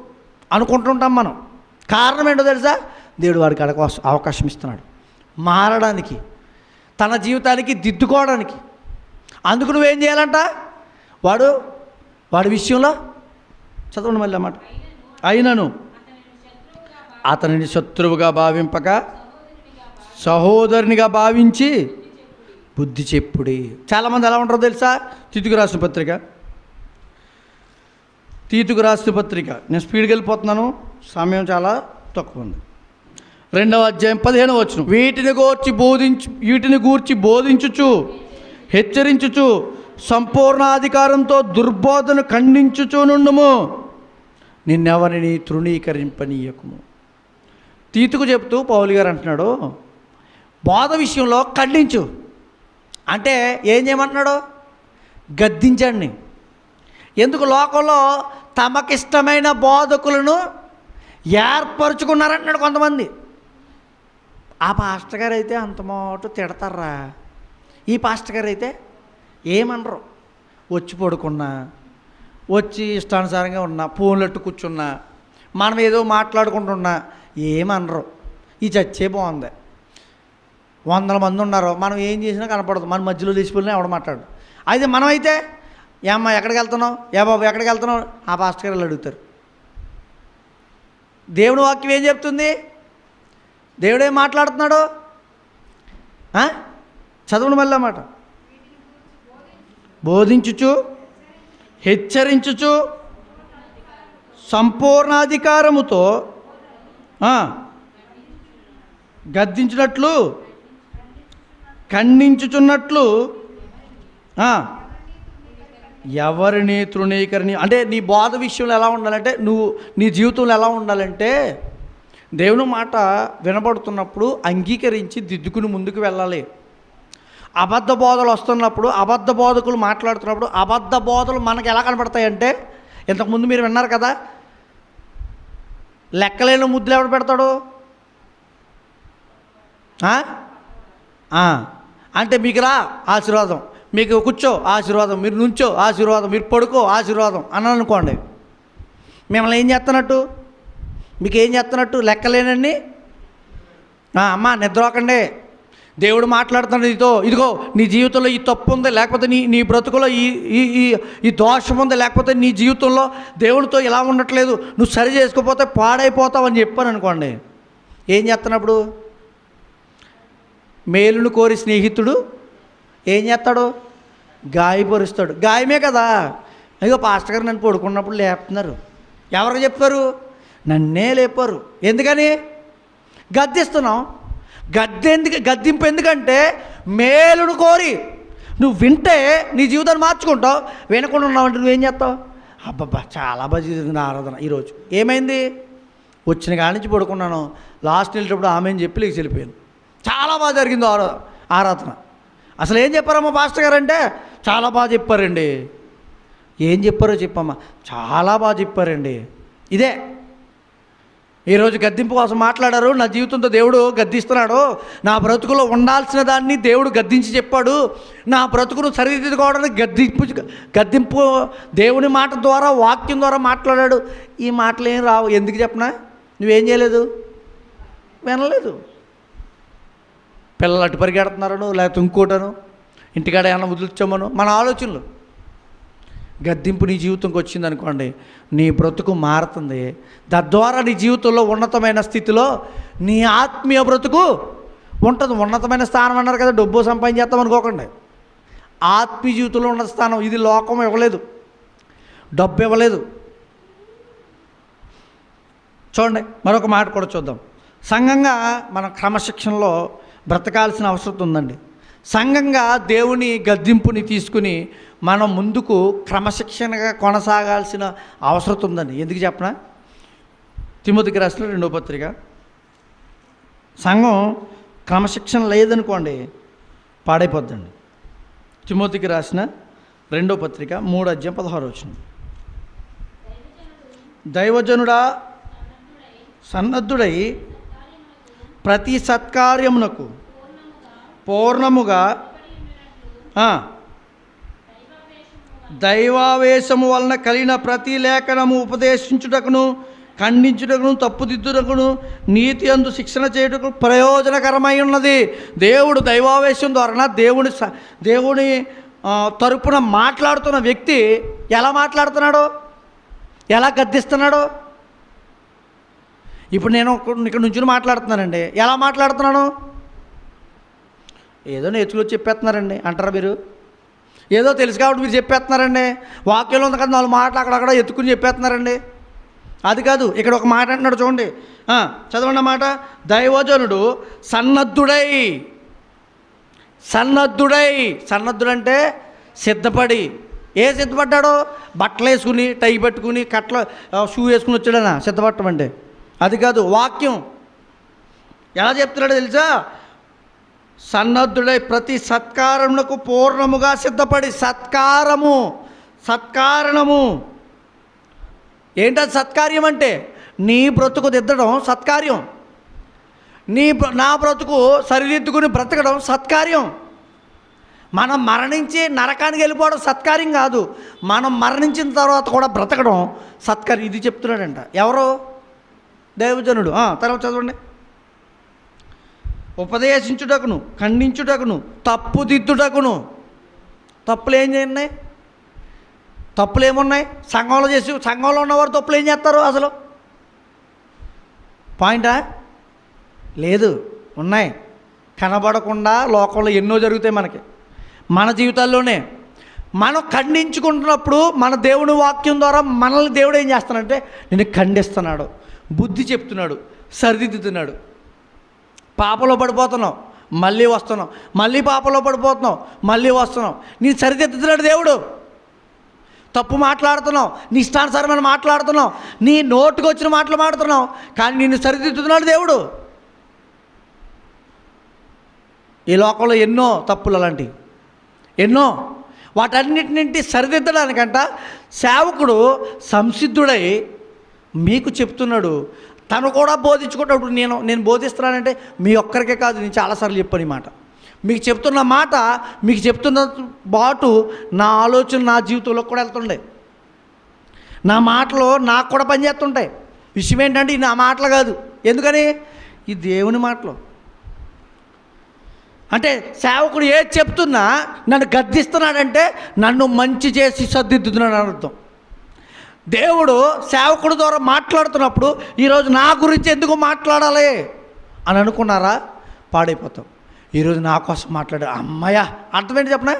[SPEAKER 1] అనుకుంటుంటాం మనం. కారణం ఏంటో తెలుసా? దేవుడు వాడికి అవకాశం ఇస్తున్నాడు మారడానికి, తన జీవితానికి దిద్దుకోవడానికి. అందుకు నువ్వేం చేయాలంట? వాడి విషయంలో చదవండి మళ్ళీ అన్నమాట. అయినను అతనిని శత్రువుగా భావింపక సహోదరునిగా భావించి బుద్ధి చెప్పుడి. చాలామంది ఎలా ఉంటారో తెలుసా? తీతుకు రాసిన పత్రిక నేను స్పీడ్కి వెళ్ళిపోతున్నాను, సమయం చాలా తక్కువ ఉంది. 2వ అధ్యాయం 15వ వచనం. వీటిని గూర్చి బోధించుచు హెచ్చరించుచు సంపూర్ణాధికారంతో దుర్బోధన ఖండించుచు నుండుము, నిన్నెవరిని తృణీకరింపనీయకుము. తీతుకు చెప్తూ పౌలు గారు అంటున్నాడు, బోధ విషయంలో ఖండించు. అంటే ఏం చేయమంటున్నాడు? గద్దించండి. ఎందుకు? లోకంలో తమకిష్టమైన బోధకులను ఏర్పరచుకున్నారంటున్నాడు కొంతమంది. ఆ పాస్టర్ గారు అయితే అంత మాట తిడతారా, ఈ పాస్టర్ గారు అయితే ఏమనరు. వచ్చి పడుకున్నా, వచ్చి ఇష్టానుసారంగా ఉన్నా, ఫోన్లట్టు కూర్చున్నా, మనం ఏదో మాట్లాడుకుంటున్నా ఏమనరు. ఈ చర్చే బాగుంది, 100 మంది ఉన్నారు, మనం ఏం చేసినా కనపడదు, మన మధ్యలో లేచిపోయినా ఎవడ మాట్లాడు. అయితే మనమైతే ఏమ్మా ఎక్కడికి వెళ్తున్నావు, ఏ బాబు ఎక్కడికి వెళ్తున్నావు, ఆ పాస్టర్ గారు అడుగుతారు. దేవుని వాక్యం ఏం చెప్తుంది? దేవుడేం మాట్లాడుతున్నాడు? చదవండి మళ్ళీ అన్నమాట. బోధించుచు హెచ్చరించుచు సంపూర్ణాధికారముతో గద్దించినట్లు ఖండించుచున్నట్లు ఎవరిని తృణీకరణ. అంటే నీ బోధ విషయంలో ఎలా ఉండాలంటే, నువ్వు నీ జీవితంలో ఎలా ఉండాలంటే, దేవుని మాట వినబడుతున్నప్పుడు అంగీకరించి దిద్దుకుని ముందుకు వెళ్ళాలి. అబద్ధ బోధలు వస్తున్నప్పుడు, అబద్ధ బోధకులు మాట్లాడుతున్నప్పుడు, అబద్ధ బోధలు మనకు ఎలా కనపడతాయంటే, ఇంతకుముందు మీరు విన్నారు కదా, లెక్కలేని ముద్దులు ఎవడు పెడతాడు? అంటే మీకు రా ఆశీర్వాదం, మీకు కూర్చో ఆశీర్వాదం, మీరు నుంచో ఆశీర్వాదం, మీరు పడుకో ఆశీర్వాదం అన్నాను అనుకోండి, మిమ్మల్ని ఏం చేస్తున్నట్టు? మీకు ఏం చేస్తున్నట్టు? లెక్కలేనండి. అమ్మ నిద్రపోకండి, దేవుడు మాట్లాడుతున్నాడు నీతో, ఇదిగో నీ జీవితంలో ఈ తప్పు ఉంది, లేకపోతే నీ బ్రతుకులో ఈ దోషం ఉంది, లేకపోతే నీ జీవితంలో దేవుడితో ఇలా ఉండట్లేదు, నువ్వు సరి చేసుకోకపోతే పాడైపోతావు అని చెప్పాను అనుకోండి, ఏం చేస్తున్నప్పుడు మేలును కోరి స్నేహితుడు ఏం చేస్తాడు? గాయపరుస్తాడు. గాయమే కదా. అయ్యో పాస్టర్ గారు నన్ను పడుకున్నప్పుడు లేపుతున్నారు. ఎవరికి చెప్పారు? నన్నే లేపారు. ఎందుకని? గద్దిస్తున్నాం. గద్దింపు ఎందుకంటే మేలును కోరి. నువ్వు వింటే నీ జీవితాన్ని మార్చుకుంటావు. వినకుండా ఉన్నావంటే నువ్వేం చేస్తావు? అబ్బబ్బా చాలా బాగా జరిగింది ఆరాధన ఈరోజు. ఏమైంది? వచ్చిన కాడి నుంచి పడుకున్నాను, లాస్ట్ వెళ్ళేటప్పుడు ఆమె అని చెప్పి లేచి వెళ్ళిపోయాను. చాలా బాగా జరిగింది ఆరాధన. అసలు ఏం చెప్పారమ్మా పాస్టర్ గారు అంటే, చాలా బాగా చెప్పారండి. ఏం చెప్పారో చెప్పమ్మా. చాలా బాగా చెప్పారండి. ఇదే ఈరోజు గద్దింపు కోసం మాట్లాడారు. నా జీవితంతో దేవుడు గద్దిస్తున్నాడు. నా బ్రతుకులో ఉండాల్సిన దాన్ని దేవుడు గద్దించి చెప్పాడు. నా బ్రతుకును సరిదిద్దుకోవడానికి గద్దింపు దేవుని మాట ద్వారా, వాక్యం ద్వారా మాట్లాడాడు. ఈ మాటలు ఏం రావు. ఎందుకు చెప్పనా? నువ్వేం చేయలేదు, వినలేదు. పిల్లలు అటు పరిగెడుతున్నారను, లేకపోతే ఇంకోటను, ఇంటికాడ ఏమన్నా వదిలిచ్చామను మన ఆలోచనలు. గద్దింపు నీ జీవితంకి వచ్చిందనుకోండి, నీ బ్రతుకు మారుతుంది. తద్వారా నీ జీవితంలో ఉన్నతమైన స్థితిలో నీ ఆత్మీయ బ్రతుకు ఉంటుంది. ఉన్నతమైన స్థానం అన్నారు కదా, డబ్బు సంపాదించేస్తాం అనుకోకండి. ఆత్మీయ జీవితంలో ఉన్న స్థానం ఇది. లోకం ఇవ్వలేదు, డబ్బు ఇవ్వలేదు. చూడండి, మరొక మాట కూడా చూద్దాం. సంఘంగా మనం క్రమశిక్షణలో బ్రతకాల్సిన అవసరం ఉందండి. సంఘంగా దేవుని గద్దింపుని తీసుకుని మనం ముందుకు క్రమశిక్షణగా కొనసాగాల్సిన అవసరం ఉందండి. ఎందుకు చెప్పనా? తిమోతికి రాసిన 2వ పత్రిక. సంఘం క్రమశిక్షణ లేదనుకోండి పాడైపోద్దండి. తిమోతికి రాసిన 2వ పత్రిక 3:16. దైవజనుడా సన్నద్ధుడై ప్రతి సత్కార్యమునకు పూర్ణముగా దైవావేశము వలన కలిగిన ప్రతి లేఖనము ఉపదేశించుటకును, ఖండించుటకును, తప్పుదిద్దుటకును, నీతి అందు శిక్షణ చేయుటకు ప్రయోజనకరమై ఉన్నది. దేవుడు దైవావేశం ద్వారా దేవుని తరపున మాట్లాడుతున్న వ్యక్తి ఎలా మాట్లాడుతున్నాడో, ఎలా గద్దిస్తున్నాడో. ఇప్పుడు నేను ఇక్కడ నుంచి మాట్లాడుతున్నానండి. ఎలా మాట్లాడుతున్నాను? ఏదో నేర్చుకుని చెప్పేస్తున్నారండి అంటారా మీరు? ఏదో తెలుసు కాబట్టి మీరు చెప్పేస్తున్నారండి. వాక్యంలో ఉంది కదా 4 మాటలు అక్కడక్కడ ఎత్తుకుని చెప్పేస్తున్నారండి. అది కాదు. ఇక్కడ ఒక మాట అంటున్నాడు చూడండి, చదవండి మాట. దైవజనుడు సన్నద్ధుడై. సన్నద్ధుడంటే సిద్ధపడి. సిద్ధపడ్డాడో? బట్టలు వేసుకుని, టై పెట్టుకుని, కట్ల షూ వేసుకుని వచ్చాడనా సిద్ధపడటం అంటే? అది కాదు. వాక్యం ఎలా చెప్తున్నాడో తెలుసా? సన్నద్ధుడై ప్రతి సత్కారమునకు పూర్ణముగా సిద్ధపడి. సత్కారణము ఏంటది? సత్కార్యం అంటే నీ బ్రతుకు దిద్దడం సత్కార్యం. నా బ్రతుకు సరిదిద్దుకుని బ్రతకడం సత్కార్యం. మనం మరణించి నరకానికి వెళ్ళిపోవడం సత్కార్యం కాదు. మనం మరణించిన తర్వాత కూడా బ్రతకడం సత్కార్యం. ఇది చెప్తున్నాడంట. ఎవరు? దైవజనుడు. తర్వాత చదవండి. ఉపదేశించుటకును, ఖండించుటకును, తప్పుదిద్దుటకును. తప్పులు ఏం చేయండి? తప్పులు ఏమున్నాయి? సంఘంలో ఉన్నవారు తప్పులు ఏం చేస్తారు? అసలు పాయింటా? లేదు, ఉన్నాయి. కనబడకుండా లోకంలో ఎన్నో జరుగుతాయి మనకి, మన జీవితాల్లోనే. మనం ఖండించుకుంటున్నప్పుడు మన దేవుని వాక్యం ద్వారా మనల్ని దేవుడు ఏం చేస్తానంటే నేను ఖండిస్తున్నాడు, బుద్ధి చెప్తున్నాడు, సరిదిద్దుతున్నాడు. పాపంలో పడిపోతున్నావు, మళ్ళీ వస్తున్నావు, మళ్ళీ పాపంలో పడిపోతున్నావు, మళ్ళీ వస్తున్నావు. నేను సరిదిద్దుతున్నాడు దేవుడు. తప్పు మాట్లాడుతున్నావు, నీ ఇష్టానుసారమైన మాట్లాడుతున్నావు, నీ నోటుకు వచ్చిన మాటలు మాట్లాడుతున్నావు, కానీ నిన్ను సరిదిద్దుతున్నాడు దేవుడు. ఈ లోకంలో ఎన్నో తప్పులు అలాంటివి, ఎన్నో. వాటన్నిటినింటి సరిదిద్దడానికంట సేవకుడు సంసిద్ధుడై మీకు చెప్తున్నాడు. తను కూడా బోధించుకున్నప్పుడు నేను బోధిస్తున్నానంటే మీ ఒక్కరికే కాదు, నేను చాలాసార్లు చెప్పాను ఈ మాట. మీకు చెప్తున్న మాట, మీకు చెప్తున్న బాటు నా ఆలోచన నా జీవితంలో కూడా వెళ్తుండే, నా మాటలు నాకు కూడా పనిచేస్తుంటాయి. విషయం ఏంటంటే ఇది నా మాటలు కాదు. ఎందుకని? ఈ దేవుని మాటలు. అంటే సేవకుడు ఏది చెప్తున్నా నన్ను గద్దిస్తున్నాడంటే నన్ను మంచి చేసి సర్దిద్దుతున్నాడు అని అర్థం. దేవుడు సేవకుడు ద్వారా మాట్లాడుతున్నప్పుడు ఈరోజు నా గురించి ఎందుకు మాట్లాడాలి? అని అనుకున్నారా? పాడైపోతాం. ఈరోజు నా కోసం మాట్లాడారు, అమ్మయ్య అర్థం ఏంటి చెప్పనా?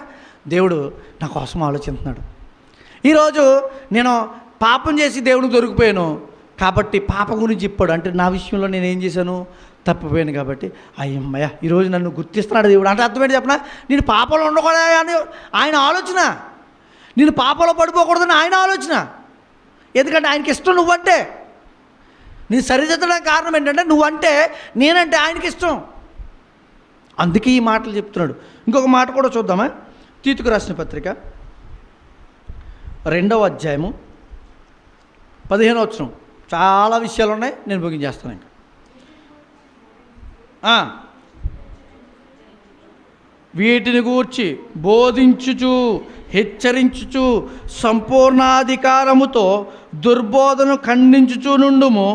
[SPEAKER 1] దేవుడు నా కోసం ఆలోచిస్తున్నాడు. ఈరోజు నేను పాపం చేసి దేవుడికి దొరికిపోయాను కాబట్టి పాపం గురించి చెప్పాడు, అంటే నా విషయంలో నేను ఏం చేశాను? తప్పిపోయాను కాబట్టి అయ్యమ్మయ్య ఈరోజు నన్ను గుర్తిస్తున్నాడు దేవుడు. అంటే అర్థమేంటి చెప్పనా? నేను పాపంలో ఉండకూడదు అని ఆయన ఆలోచన, నేను పాపంలో పడిపోకూడదని ఆయన ఆలోచన. ఎందుకంటే ఆయనకి ఇష్టం నువ్వంటే. నేను సరిదిద్దడానికి కారణం ఏంటంటే నువ్వంటే, నేనంటే ఆయనకి ఇష్టం. అందుకే ఈ మాటలు చెప్తున్నాడు. ఇంకొక మాట కూడా చూద్దామా? తీతుకు రాసిన పత్రిక 2వ అధ్యాయము 15వ వచనం. చాలా విషయాలు ఉన్నాయి, నేను ముగించేస్తాను ఇంకా. వీటిని గూర్చి బోధించుచు హెచ్చరించుచు సంపూర్ణాధికారముతో దుర్బోధను ఖండించుచు నుండుము,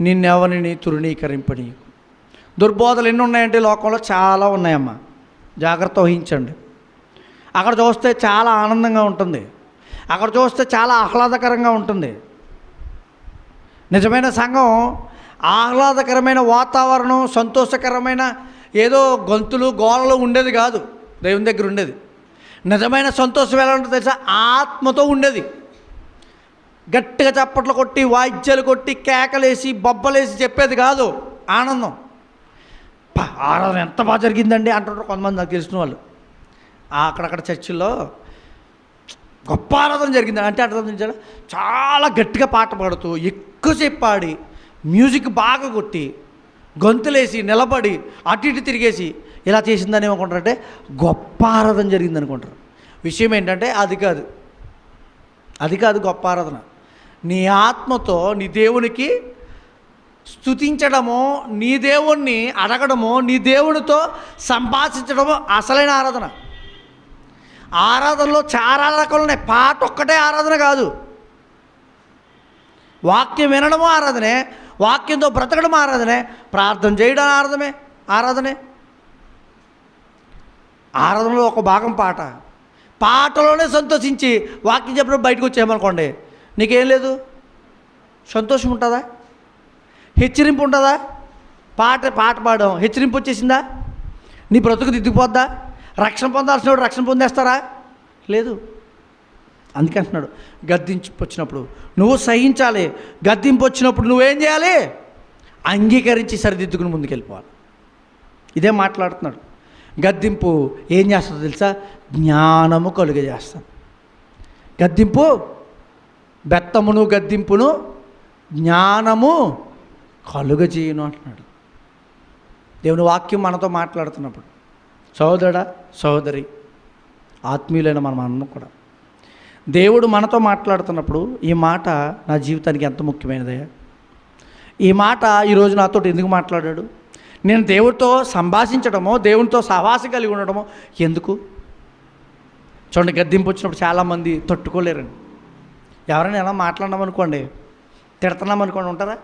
[SPEAKER 1] నిన్నెవరిని తృణీకరింపని. దుర్బోధలు ఎన్ని ఉన్నాయంటే లోకంలో చాలా ఉన్నాయమ్మా, జాగ్రత్త వహించండి. అక్కడ చూస్తే చాలా ఆనందంగా ఉంటుంది, అక్కడ చూస్తే చాలా ఆహ్లాదకరంగా ఉంటుంది. నిజమైన సంఘం ఆహ్లాదకరమైన వాతావరణం, సంతోషకరమైన ఏదో గొంతులు గోళలు ఉండేది కాదు, దేవుని దగ్గర ఉండేది. నిజమైన సంతోషం ఎలా ఉంటుందో తెలుసా? ఆత్మతో ఉండేది. గట్టిగా చప్పట్లు కొట్టి, వాయిద్యాలు కొట్టి, కేకలేసి, బొబ్బలేసి చెప్పేది కాదు ఆనందం. ఆరాధన ఎంత బాగా జరిగిందండి అంటారు కొంతమంది, నాకు తెలిసిన వాళ్ళు. అక్కడక్కడ చర్చిల్లో గొప్ప ఆరాధన జరిగింది అంటే అర్థం చాలా గట్టిగా పాట పాడుతూ ఎక్కువసేపు పాడి మ్యూజిక్ బాగా కొట్టి గొంతులేసి నిలబడి అటు ఇటు తిరిగేసి ఇలా చేసిందని ఏమనుకుంటారంటే గొప్ప ఆరాధన జరిగింది అనుకుంటారు. విషయం ఏంటంటే అది కాదు గొప్ప ఆరాధన. నీ ఆత్మతో నీ దేవునికి స్తుతించడమో, నీ దేవుణ్ణి అడగడమో, నీ దేవునితో సంభాషించడమో అసలైన ఆరాధన. ఆరాధనలో చాలా రకాలు ఉన్నాయి. పాట ఒక్కటే ఆరాధన కాదు. వాక్యం వినడము ఆరాధనే, వాక్యంతో బ్రతకడం ఆరాధనే, ప్రార్థన చేయడం ఆరాధనే. ఆరాధనలో ఒక భాగం పాట. పాటలోనే సంతోషించి వాక్యం చెప్పడం బయటకు వచ్చేయమనుకోండి, నీకేం లేదు, సంతోషం ఉంటుందా? హెచ్చరింపు ఉంటుందా? పాట పాడడం హెచ్చరింపు వచ్చేసిందా? నీ బ్రతుకు దిద్దుకుపోద్దా? రక్షణ పొందాల్సిన వాడు రక్షణ పొందేస్తారా? లేదు. అందుకే అంటున్నాడు, గద్దింపు వచ్చినప్పుడు నువ్వు సహించాలి, గద్దింపు వచ్చినప్పుడు నువ్వేం చేయాలి? అంగీకరించి సరిదిద్దుకుని ముందుకెళ్ళిపోవాలి. ఇదే మాట్లాడుతున్నాడు. గద్దింపు ఏం చేస్తుందో తెలుసా? జ్ఞానము కలుగజేస్తాను. గద్దింపు బెత్తమును గద్దింపును జ్ఞానము కలుగజేయును అంటున్నాడు. దేవుని వాక్యం మనతో మాట్లాడుతున్నప్పుడు, సహోదరుడా సహోదరి, ఆత్మీయులైన మనం అందరం కూడా దేవుడు మనతో మాట్లాడుతున్నప్పుడు ఈ మాట నా జీవితానికి ఎంత ముఖ్యమైనదయ్యా, ఈ మాట ఈరోజు నాతో ఎందుకు మాట్లాడాడు, నేను దేవుడితో సంభాషించడమో, దేవునితో సహవాసం కలిగి ఉండడమో ఎందుకు? చూడండి, గద్దింపు వచ్చినప్పుడు చాలామంది తట్టుకోలేరండి. ఎవరైనా ఎలా మాట్లాడమనుకోండి, తిడుతున్నామనుకోండి ఉంటారా?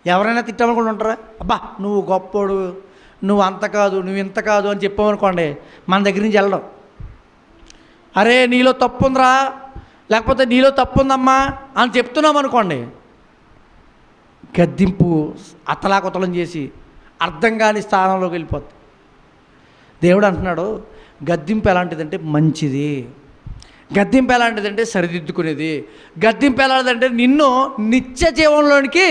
[SPEAKER 1] ఎవరైనా తిట్టామనుకోండి ఉంటారా? అబ్బా నువ్వు గొప్పోడు, నువ్వు అంత కాదు, నువ్వు ఇంత కాదు అని చెప్పామనుకోండి, మన దగ్గర నుంచి వెళ్ళడం. అరే నీలో తప్పు ఉందిరా, లేకపోతే నీలో తప్పు ఉందమ్మా అని చెప్తున్నాం అనుకోండి, గద్దింపు అతలాకుతలం చేసి అర్థం కాని స్థానంలోకి వెళ్ళిపోద్ది. దేవుడు అంటున్నాడు, గద్దింపు ఎలాంటిదంటే మంచిది, గద్దింపు ఎలాంటిదంటే సరిదిద్దుకునేది, గద్దింపు ఎలాంటిదంటే నిన్ను నిత్య జీవంలోనికి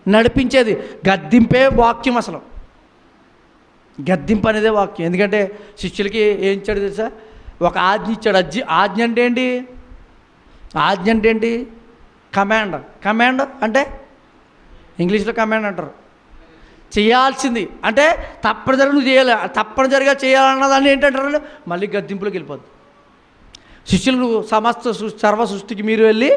[SPEAKER 1] నడిపించేది. గద్దింపే వాక్యం. అసలు గద్దింపు అనేదే వాక్యం. ఎందుకంటే శిష్యులకి ఏం ఇచ్చాడు తెలుసా? ఒక ఆజ్ఞ ఇచ్చాడు. ఆజ్ఞ అంటే ఏంటి? ఆజ్ఞ అంటే ఏంటి? కమాండ్ అంటే ఇంగ్లీష్లో కమాండ్ అంటారు. చేయాల్సింది అంటే తప్పనిసరిగా నువ్వు చేయాలి, తప్పనిసరిగా చేయాలన్నదాన్ని ఏంటంటారు? మళ్ళీ గద్దింపులోకి వెళ్ళిపోద్ది. శిష్యులు సమస్త సర్వ సృష్టికి మీరు వెళ్ళి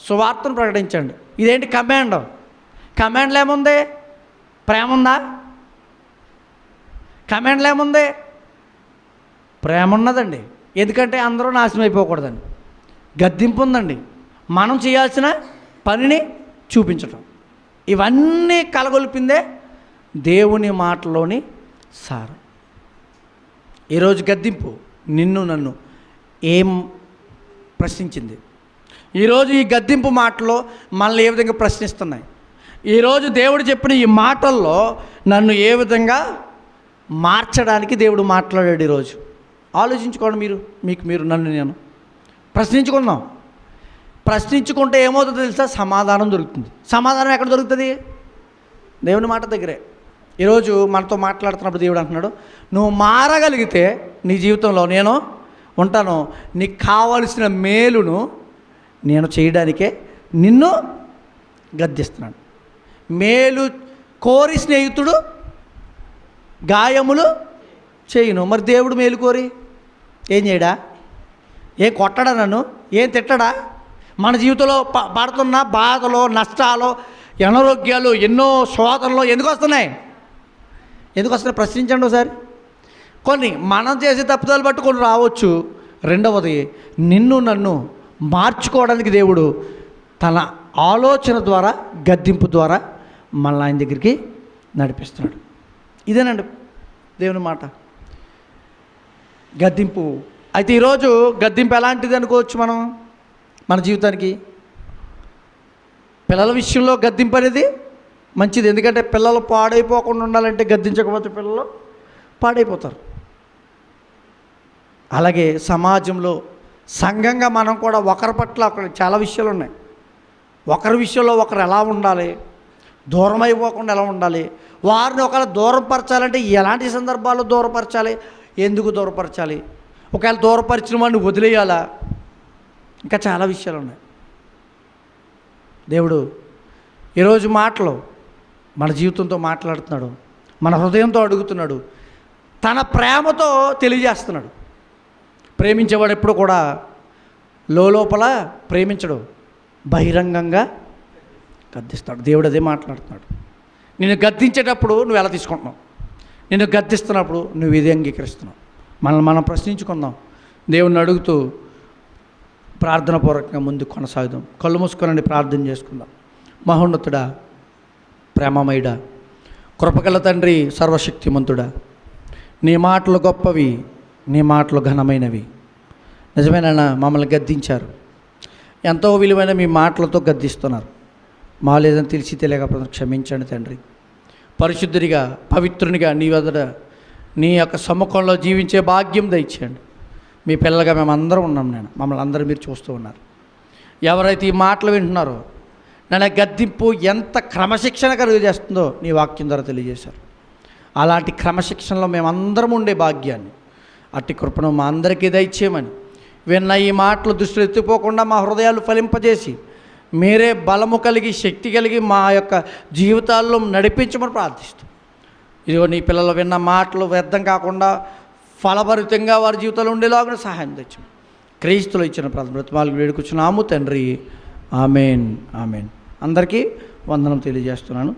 [SPEAKER 1] సువార్తను ప్రకటించండి. ఇదేంటి? కమాండ్లో ఏముంది? ప్రేమ ఉందా? కమాండ్లో ఏముంది? ప్రేమ ఉన్నదండి. ఎందుకంటే అందరూ నాశనం అయిపోకూడదండి. గద్దింపు ఉందండి, మనం చేయాల్సిన పనిని చూపించటం. ఇవన్నీ కలగొలిపిందే దేవుని మాటలోని సారం. ఈరోజు గద్దింపు నిన్ను నన్ను ఏం ప్రశ్నించింది? ఈరోజు ఈ గద్దింపు మాటలో మనల్ని ఏ విధంగా ప్రశ్నిస్తున్నాయి? ఈరోజు దేవుడు చెప్పిన ఈ మాటల్లో నన్ను ఏ విధంగా మార్చడానికి దేవుడు మాట్లాడాడు ఈరోజు. ఆలోచించుకోండి మీరు నన్ను నేను ప్రశ్నించుకుందాం. ప్రశ్నించుకుంటే ఏమవుతుందో తెలుసా? సమాధానం దొరుకుతుంది. సమాధానం ఎక్కడ దొరుకుతుంది? దేవుని మాట దగ్గరే. ఈరోజు మనతో మాట్లాడుతున్నప్పుడు దేవుడు అంటున్నాడు, నువ్వు మారగలిగితే నీ జీవితంలో నేను ఉంటాను, నీకు కావలసిన మేలును నేను చేయడానికే నిన్ను గద్దిస్తున్నాను. మేలు కోరి స్నేహితుడు గాయములు చేయును. మరి దేవుడు మేలు కోరి ఏం చేయడా? ఏం కొట్టడా? నన్ను ఏం తిట్టడా? మన జీవితంలో పడుతున్న బాధలు, నష్టాలు, అనారోగ్యాలు, ఎన్నో శోధనలు ఎందుకు వస్తున్నాయి? ప్రశ్నించండి ఒకసారి. కొన్ని మనం చేసే తప్పుదలు బట్టి కొన్ని రావచ్చు. రెండవది, నిన్ను నన్ను మార్చుకోవడానికి దేవుడు తన ఆలోచన ద్వారా, గద్దింపు ద్వారా మనల్ని ఆయన దగ్గరికి నడిపిస్తున్నాడు. ఇదేనండి దేవుని మాట, గద్దింపు. అయితే ఈరోజు గద్దింపు ఎలాంటిది అనుకోవచ్చు మనం మన జీవితానికి? పిల్లల విషయంలో గద్దింపు అనేది మంచిది. ఎందుకంటే పిల్లలు పాడైపోకుండా ఉండాలంటే గద్దించకపోతే పిల్లలు పాడైపోతారు. అలాగే సమాజంలో, సంఘంగా మనం కూడా ఒకరి పట్ల చాలా విషయాలు ఉన్నాయి. ఒకరి విషయంలో ఒకరు ఎలా ఉండాలి, దూరం అయిపోకుండా ఎలా ఉండాలి, వారిని ఒకవేళ దూరపరచాలంటే ఎలాంటి సందర్భాల్లో దూరపరచాలి, ఎందుకు దూరపరచాలి, ఒకవేళ దూరపరిచిన వాడిని వదిలేయాలా, ఇంకా చాలా విషయాలు ఉన్నాయి. దేవుడు ఈరోజు మాటలు మన జీవితంతో మాట్లాడుతున్నాడు, మన హృదయంతో అడుగుతున్నాడు, తన ప్రేమతో తెలియజేస్తున్నాడు. ప్రేమించేవాడు ఎప్పుడు కూడా లోపల ప్రేమించడు, బహిరంగంగా గద్దిస్తాడు. దేవుడు అదే మాట్లాడుతున్నాడు. నిన్ను గద్దించేటప్పుడు నువ్వు ఎలా తీసుకుంటున్నావు? నిన్ను గద్దిస్తున్నప్పుడు నువ్వు ఇది అంగీకరిస్తున్నావు? మనం ప్రశ్నించుకుందాం. దేవుణ్ణి అడుగుతూ ప్రార్థనాపూర్వకంగా ముందుకు కొనసాగుదాం. కళ్ళు మూసుకొనండి, ప్రార్థన చేసుకుందాం. మహోన్నతుడా, ప్రేమమయుడా, కృపగల తండ్రి, సర్వశక్తిమంతుడా, నీ మాటలు గొప్పవి, నీ మాటలు ఘనమైనవి. నిజమేనా? మమ్మల్ని గద్దించారు, ఎంతో విలువైన మీ మాటలతో గద్దిస్తున్నారు. మా లేదని తెలిసి తెలియకపోతే క్షమించండి తండ్రి. పరిశుద్ధునిగా, పవిత్రునిగా నీ వద్ద నీ యొక్క సమ్ముఖంలో జీవించే భాగ్యం దయచేయండి. మీ పిల్లలుగా మేము అందరం ఉన్నాం. మమ్మల్ని అందరూ మీరు చూస్తూ ఉన్నారు. ఎవరైతే ఈ మాటలు వింటున్నారో నన్ను గద్దింపు ఎంత క్రమశిక్షణ కలుగజేస్తుందో నీ వాక్యం ద్వారా తెలియజేశారు. అలాంటి క్రమశిక్షణలో మేమందరం ఉండే భాగ్యాన్ని, అట్టి కృపను మా అందరికీ దయచేయమని, విన్న ఈ మాటలు దృష్టిలో ఎత్తిపోకుండా మా హృదయాలు ఫలింపజేసి మీరే బలము కలిగి, శక్తి కలిగి మా యొక్క జీవితాల్లో నడిపించమని ప్రార్థిస్తూ, ఇదిగో నీ పిల్లలు విన్న మాటలు వ్యర్థం కాకుండా ఫలభరితంగా వారి జీవితంలో ఉండేలాగా సహాయం తెచ్చాము. క్రీస్తులో ఇచ్చిన బ్రతిమాలకు వేడుకొచ్చున్నాము తండ్రి. Amen, amen. అందరికీ వందనం తెలియజేస్తున్నాను.